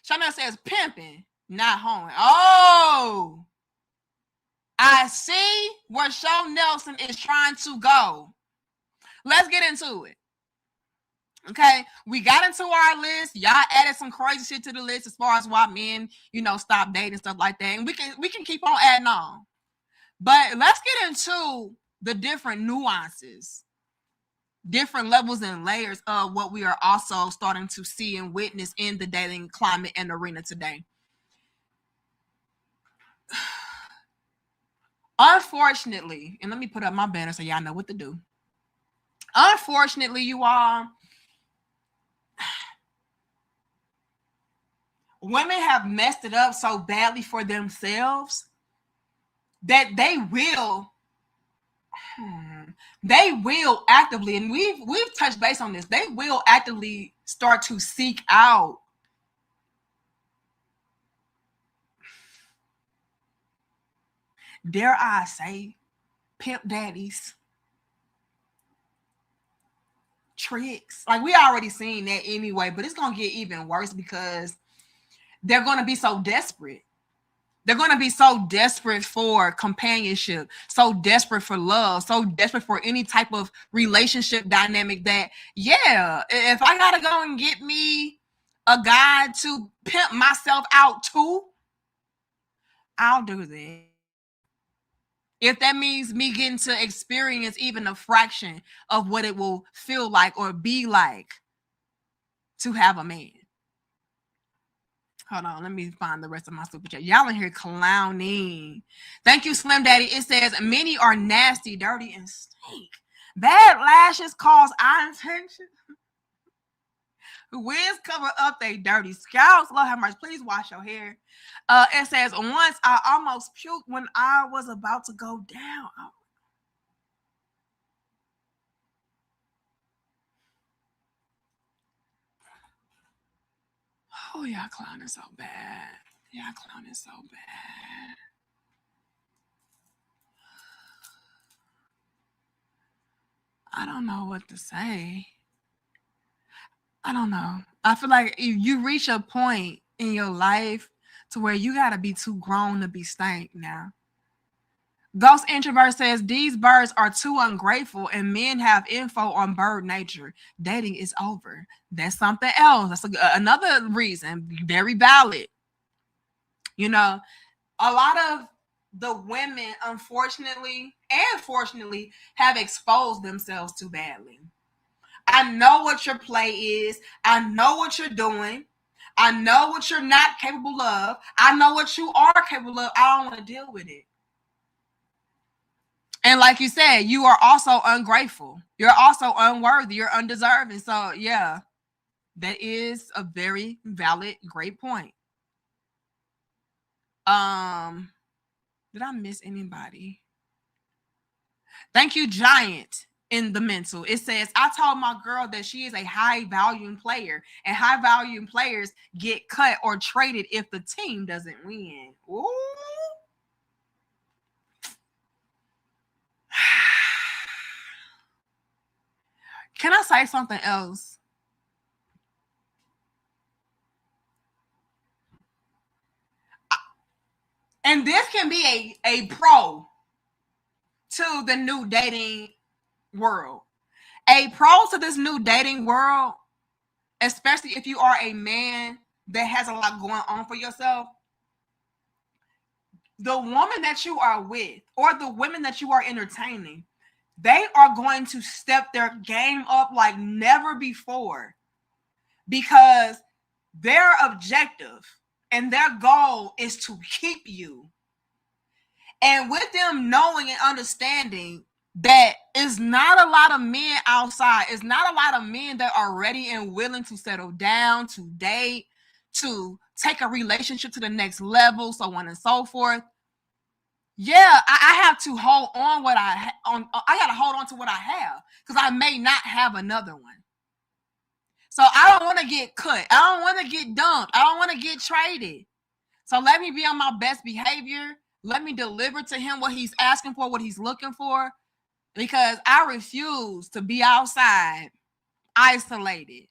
Chanel says pimping, not hoeing. Oh, I see where Shaw Nelson is trying to go. Let's get into it. Okay, we got into our list. Y'all added some crazy shit to the list as far as why men, you know, stop dating, stuff like that. And we can keep on adding on. But let's get into the different nuances, different levels and layers of what we are also starting to see and witness in the dating climate and arena today. Unfortunately, and let me put up my banner so y'all know what to do. Unfortunately, you all, women have messed it up so badly for themselves that they will actively, and we've touched base on this, they will actively start to seek out dare I say pimp daddies, tricks. Like, we already seen that anyway, but it's gonna get even worse because they're gonna be so desperate. They're going to be so desperate for companionship, so desperate for love, so desperate for any type of relationship dynamic that, yeah, if I got to go and get me a guy to pimp myself out to, I'll do that. If that means me getting to experience even a fraction of what it will feel like or be like to have a man. Hold on, let me find the rest of my super chat. Y'all in here clowning. Thank you, Slim Daddy. It says, many are nasty, dirty, and stink. Bad lashes cause eye infection. Wigs cover up they dirty scalps. Lord have mercy. Please wash your hair. It says, once I almost puked when I was about to go down. Oh, y'all clowning so bad. Y'all clowning so bad. I don't know what to say. I don't know. I feel like if you reach a point in your life to where you got to be too grown to be stank now. Ghost Introvert says, these birds are too ungrateful and men have info on bird nature. Dating is over. That's something else. That's another reason. Very valid. You know, a lot of the women, unfortunately and fortunately, have exposed themselves too badly. I know what your play is. I know what you're doing. I know what you're not capable of. I know what you are capable of. I don't want to deal with it. And like you said, you are also ungrateful. You're also unworthy. You're undeserving. So yeah, that is a very valid, great point. Did I miss anybody? Thank you, Giant. In the mental, it says, I told my girl that she is a high volume player, and high volume players get cut or traded if the team doesn't win. Ooh. Can I say something else? And this can be a pro to the new dating world. A pro to this new dating world, especially if you are a man that has a lot going on for yourself. The woman that you are with or the women that you are entertaining, they are going to step their game up like never before, because their objective and their goal is to keep you. And with them knowing and understanding that it's not a lot of men outside, it's not a lot of men that are ready and willing to settle down, to date, to take a relationship to the next level, so on and so forth. Yeah, I have to hold on what I got to hold on to what I have, because I may not have another one. So I don't want to get cut. I don't want to get dumped. I don't want to get traded. So let me be on my best behavior. Let me deliver to him what he's asking for, what he's looking for, because I refuse to be outside, isolated,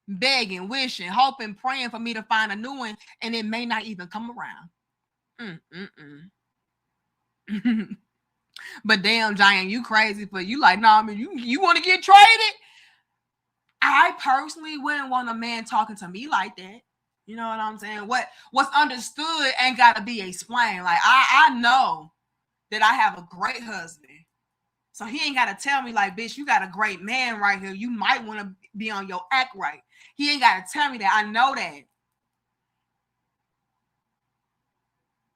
begging, wishing, hoping, praying for me to find a new one, and it may not even come around. But damn, Giant, you crazy, but you like, nah, I mean, you want to get traded? I personally wouldn't want a man talking to me like that. You know what I'm saying? What's understood ain't got to be explained. Like, I know that I have a great husband. So he ain't got to tell me like, bitch, you got a great man right here. You might want to be on your act right. He ain't got to tell me that. I know that.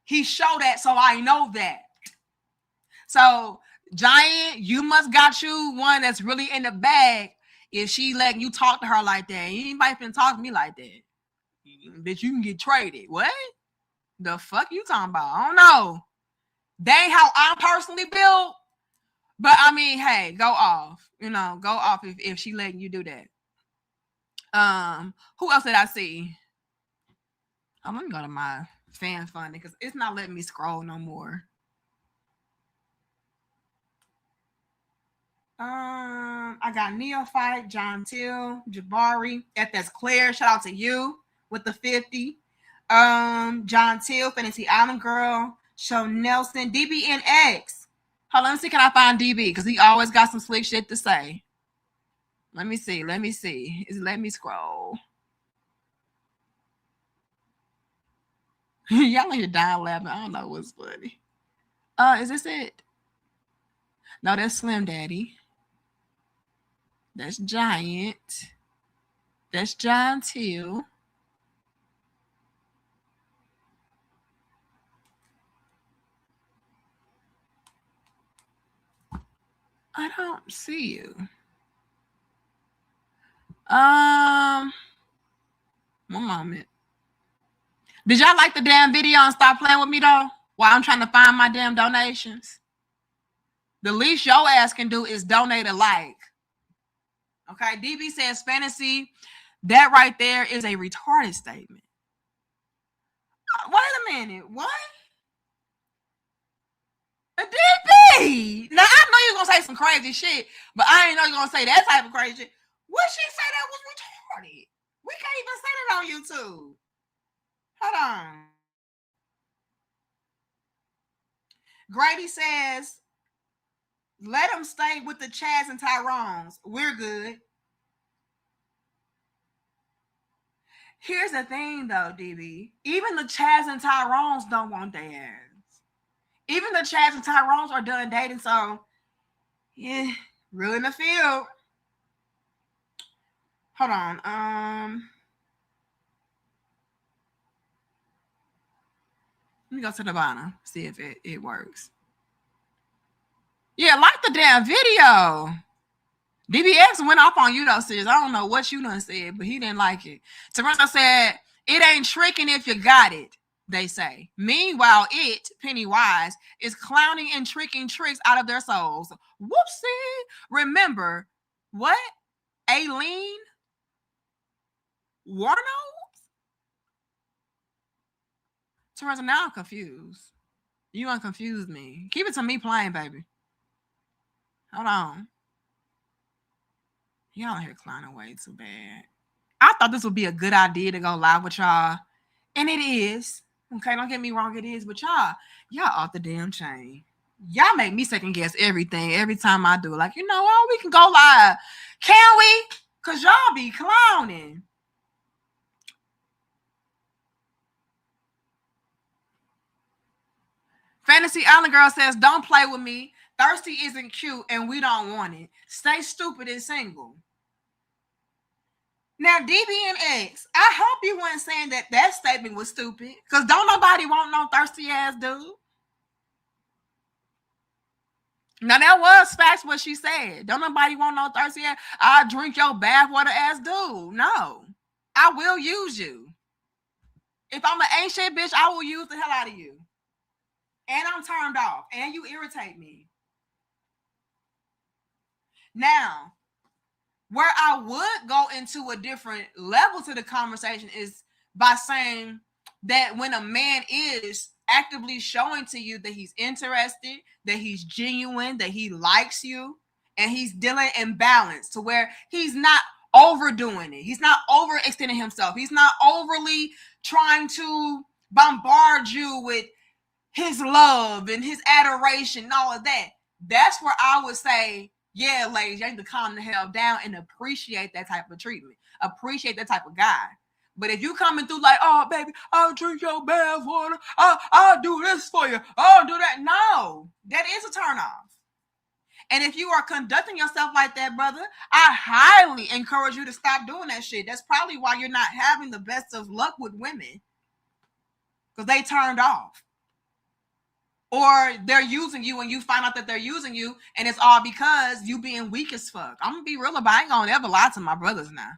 He showed that, so I know that. So, Giant, you must got you one that's really in the bag if she letting you talk to her like that. Anybody finna talk to me like that. Bitch, you can get traded. What? The fuck you talking about? I don't know. That ain't how I'm personally built. But I mean, hey, go off. You know, go off if she letting you do that. Who else did I see? I'm gonna go to my fan funding because it's not letting me scroll no more. I got Neophyte, John Till, Jabari, FS Claire. Shout out to you with the 50. John Till, Fantasy Island Girl, Show Nelson, DBNX. Hold on, let me see. Can I find DB? Because he always got some slick shit to say. Let me see. Let me scroll. Y'all here dying laughing. I don't know what's funny. Is this it? No, that's Slim Daddy. That's Giant. That's John Till. I don't see you. One moment. Did y'all like the damn video and stop playing with me though? While I'm trying to find my damn donations. The least your ass can do is donate a like. Okay, DB says fantasy. That right there is a retarded statement. Wait a minute. What? DB. Now I know you're gonna say some crazy shit, but I ain't know you're gonna say that type of crazy shit. What she say that was retarded? We can't even say that on YouTube. Hold on. Grady says, let them stay with the Chads and Tyrones. We're good. Here's the thing, though, DB. Even the Chads and Tyrones don't want their ass. Even the Chads and Tyrones are done dating, so yeah, real in the field. Hold on. Let me go to the bottom, see if it works. Yeah, like the damn video. DBX went off on you though, sis. I don't know what you done said, but he didn't like it. Toronto said, it ain't tricking if you got it, they say. Meanwhile, Pennywise, is clowning and tricking tricks out of their souls. Whoopsie. Remember, what? Aileen Warno? Toronto, now I'm confused. You unconfused me. Keep it to me playing, baby. Hold on. Y'all here clowning way too bad. I thought this would be a good idea to go live with y'all. And it is. Okay, don't get me wrong, it is. But y'all off the damn chain. Y'all make me second guess everything every time I do. Like, you know what? We can go live. Can we? Because y'all be clowning. Fantasy Island Girl says, don't play with me. Thirsty isn't cute and we don't want it. Stay stupid and single. Now, DBNX, I hope you weren't saying that statement was stupid, because don't nobody want no thirsty ass dude. Now, that was facts what she said. Don't nobody want no thirsty ass. I'll drink your bathwater ass dude. No, I will use you. If I'm an ancient bitch, I will use the hell out of you. And I'm turned off. And you irritate me. Now, where I would go into a different level to the conversation is by saying that when a man is actively showing to you that he's interested, that he's genuine, that he likes you, and he's dealing in balance to where he's not overdoing it. He's not overextending himself. He's not overly trying to bombard you with his love and his adoration and all of that. That's where I would say, yeah, ladies, you need to calm the hell down and appreciate that type of treatment. Appreciate that type of guy. But if you coming through like, oh, baby, I'll drink your bath water. I'll do this for you. I'll do that. No, that is a turn off. And if you are conducting yourself like that, brother, I highly encourage you to stop doing that shit. That's probably why you're not having the best of luck with women, because they turned off. Or they're using you and you find out that they're using you, and it's all because you being weak as fuck. I'm going to be real about it. I ain't going to ever lie to my brothers now.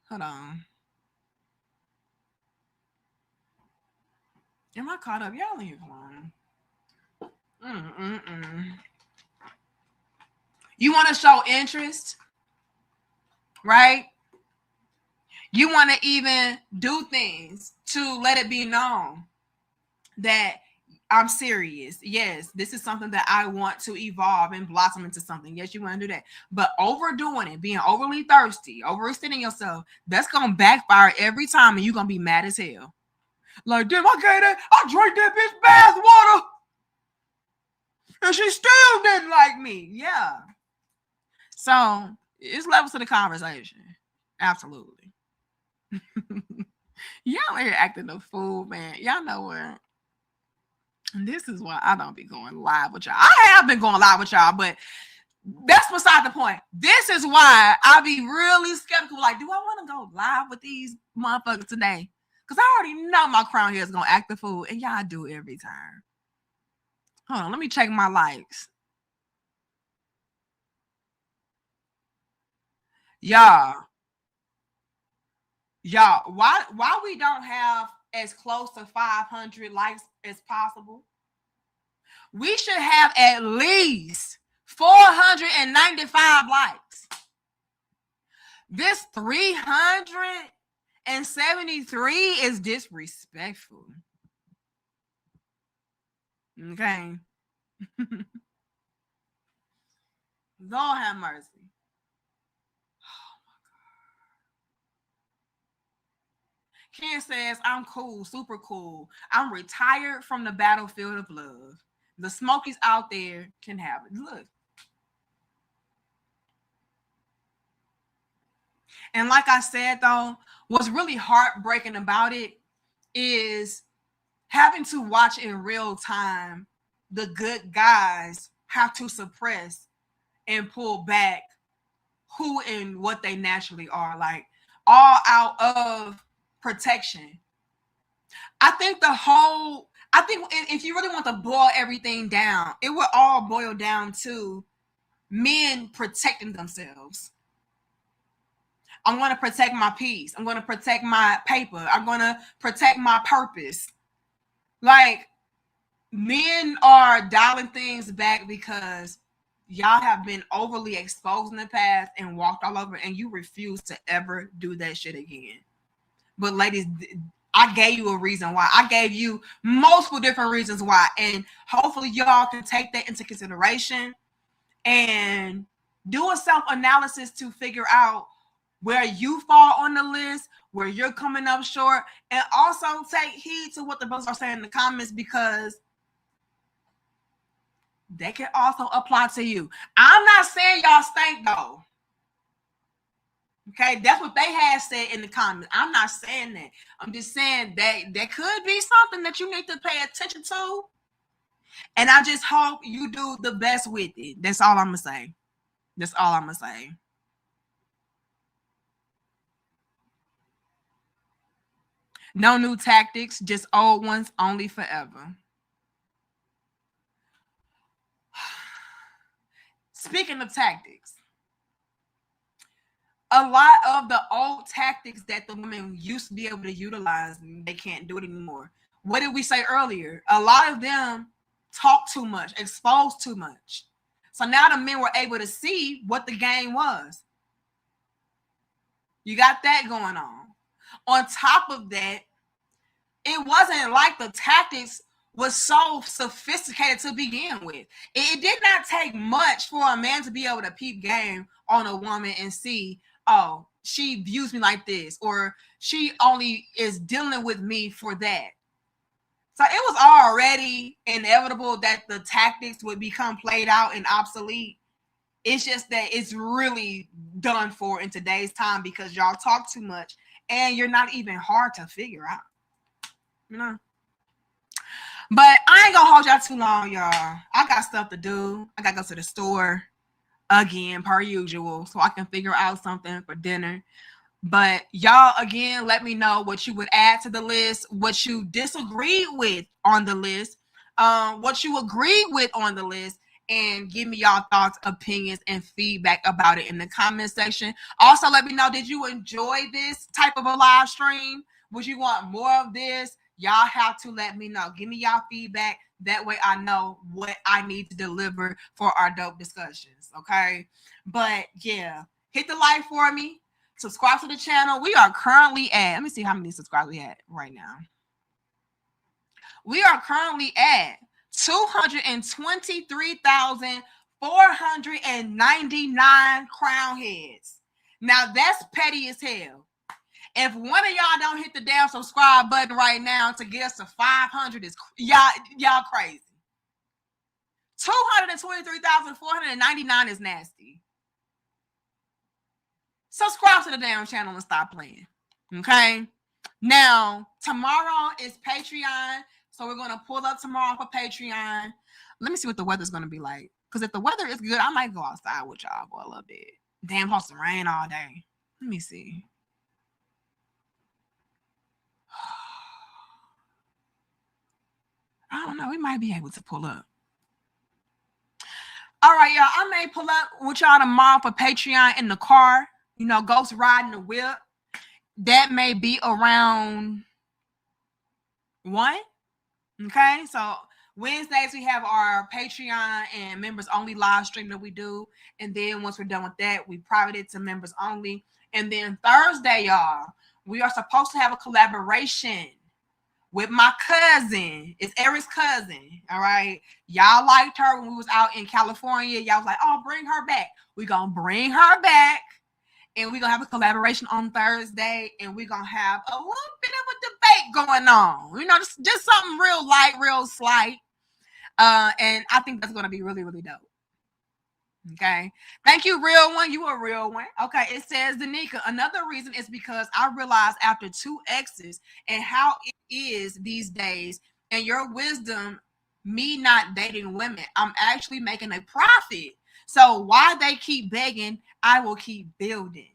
Hold on. Am I caught up? Y'all leave alone. You want to show interest, right? You want to even do things to let it be known that I'm serious. Yes, this is something that I want to evolve and blossom into something. Yes, you want to do that. But overdoing it, being overly thirsty, overextending yourself, that's going to backfire every time, and you're going to be mad as hell. Like, damn, I drank that bitch bath water, and she still didn't like me. Yeah. So, it's levels to the conversation. Absolutely. Y'all here acting a fool, man. Y'all know what? And this is why I don't be going live with y'all. I have been going live with y'all, but that's beside the point. This is why I be really skeptical. Like, do I want to go live with these motherfuckers today? Because I already know my crown here is going to act the fool, and y'all do it every time. Hold on, let me check my likes. Y'all, why we don't have as close to 500 likes as possible? We should have at least 495 likes. This 373 is disrespectful. Okay. Lord have mercy. Ken says, I'm cool, super cool. I'm retired from the battlefield of love. The smokies out there can have it. Look. And like I said, though, what's really heartbreaking about it is having to watch in real time the good guys have to suppress and pull back who and what they naturally are, like all out of protection. I think if you really want to boil everything down, it would all boil down to men protecting themselves. I'm going to protect my peace. I'm going to protect my paper. I'm going to protect my purpose. Like, men are dialing things back because y'all have been overly exposed in the past and walked all over, and you refuse to ever do that shit again. But ladies, I gave you a reason why. I gave you multiple different reasons why, and hopefully y'all can take that into consideration and do a self-analysis to figure out where you fall on the list, where you're coming up short, and also take heed to what the brothers are saying in the comments, because they can also apply to you. I'm not saying y'all stink though. Okay, that's what they had said in the comments. I'm not saying that. I'm just saying that there could be something that you need to pay attention to. And I just hope you do the best with it. That's all I'm going to say. That's all I'm going to say. No new tactics, just old ones, only forever. Speaking of tactics, a lot of the old tactics that the women used to be able to utilize, they can't do it anymore. What did we say earlier? A lot of them talk too much, expose too much. So now the men were able to see what the game was. You got that going on. On top of that, it wasn't like the tactics was so sophisticated to begin with. It did not take much for a man to be able to peep game on a woman and see, oh, she views me like this, or she only is dealing with me for that. So it was already inevitable that the tactics would become played out and obsolete. It's just that it's really done for in today's time because y'all talk too much and you're not even hard to figure out. You know? But I ain't gonna hold y'all too long, y'all. I got stuff to do. I gotta go to the store again, per usual, so I can figure out something for dinner. But y'all, again, let me know what you would add to the list, what you disagreed with on the list, what you agreed with on the list, and give me y'all thoughts, opinions, and feedback about it in the comment section. Also, let me know, did you enjoy this type of a live stream? Would you want more of this? Y'all have to let me know. Give me y'all feedback. That way I know what I need to deliver for our dope discussions, okay? But, yeah, hit the like for me. Subscribe to the channel. We are currently at, let me see how many subscribers we at right now. We are currently at 223,499 crown heads. Now, that's petty as hell. If one of y'all don't hit the damn subscribe button right now to get us to 500, is y'all crazy. 223,499 is nasty. Subscribe to the damn channel and stop playing. Okay? Now, tomorrow is Patreon. So we're going to pull up tomorrow for Patreon. Let me see what the weather's going to be like. Because if the weather is good, I might go outside with y'all for a little bit. Damn, it's supposed to rain all day. Let me see. I don't know. We might be able to pull up. All right, y'all. I may pull up with y'all tomorrow for Patreon in the car. You know, ghost riding the whip. That may be around 1. Okay, so Wednesdays we have our Patreon and members only live stream that we do. And then once we're done with that, we private it to members only. And then Thursday, y'all, we are supposed to have a collaboration with my cousin. It's Eric's cousin. All right. Y'all liked her when we was out in California. Y'all was like, oh, bring her back. We're going to bring her back. And we're going to have a collaboration on Thursday. And we're going to have a little bit of a debate going on. You know, just something real light, real slight. And I think that's going to be really, really dope. Okay. Thank you, real one. You a real one. Okay. It says, Danica, another reason is because I realized after 2 exes and how it is these days, and your wisdom, me not dating women, I'm actually making a profit. So why they keep begging, I will keep building.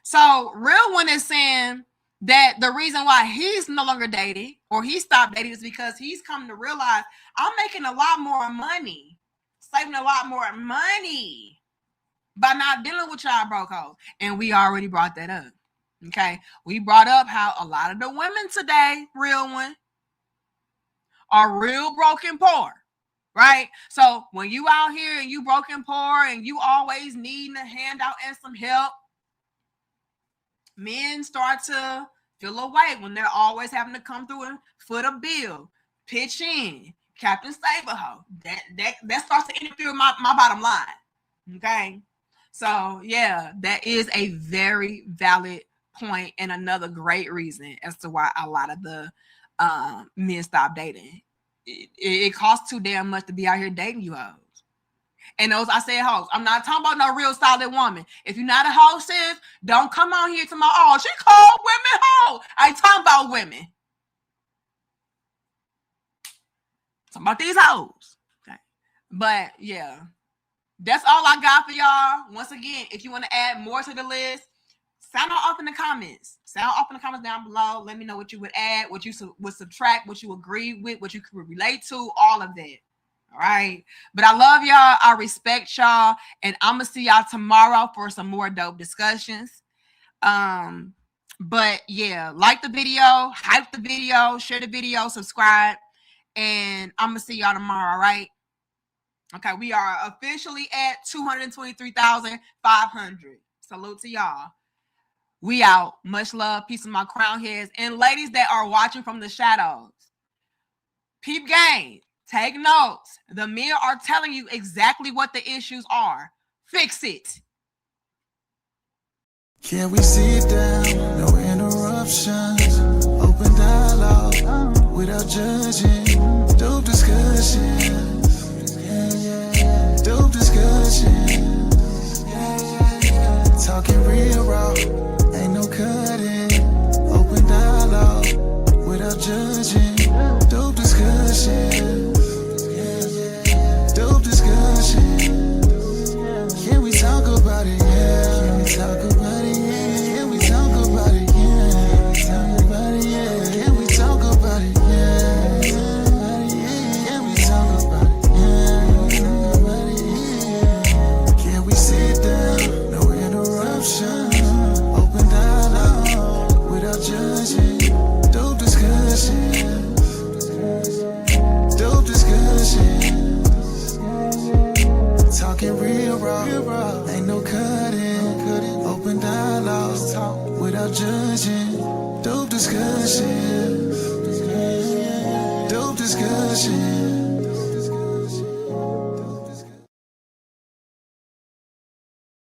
So Real One is saying that the reason why he's no longer dating or he stopped dating is because he's come to realize I'm making a lot more money, saving a lot more money by not dealing with y'all broke hoes. And we already brought that up. Okay. We brought up how a lot of the women today, Real One, are real broken poor. Right? So when you out here and you broken poor and you always needing a handout and some help, men start to feel away when they're always having to come through and foot a bill, pitch in, Captain Saberho. That starts to interfere with my bottom line. Okay. So yeah, that is a very valid point and another great reason as to why a lot of the men stop dating. It costs too damn much to be out here dating you hoes. And those, I said hoes. I'm not talking about no real solid woman. If you're not a hoe, sis, don't come on here to my, oh, she called women hoes. I ain't talking about women. Talking about these hoes. Okay. But yeah, that's all I got for y'all. Once again, if you want to add more to the list, sound off in the comments. Sound off in the comments down below. Let me know what you would add, what you would subtract, what you agree with, what you could relate to, all of that. All right. But I love y'all. I respect y'all. And I'm going to see y'all tomorrow for some more dope discussions. But yeah, like the video, hype the video, share the video, subscribe. And I'm going to see y'all tomorrow. All right. Okay. We are officially at 223,500. Salute to y'all. We out. Much love. Peace of my crown heads. And ladies that are watching from the shadows, peep game. Take notes. The men are telling you exactly what the issues are. Fix it. Can we sit down? No interruptions. Open dialogue without judging. Dope discussions. Dope discussions. Talking real raw. Ain't no cutting. Open dialogue without judging. Dope discussions. Dope discussion. Can we talk about it? Yeah. Can we talk about it? Yeah. Can we talk about it? Yeah. Can we talk about it? Yeah. Can we talk about it? Yeah. Can we sit down? No interruption. Open dialogue without judging. Dope discussion. Dope discussion. Talking real raw, ain't no cutting. Open dialogue without judging. Dope discussion. Dope discussion.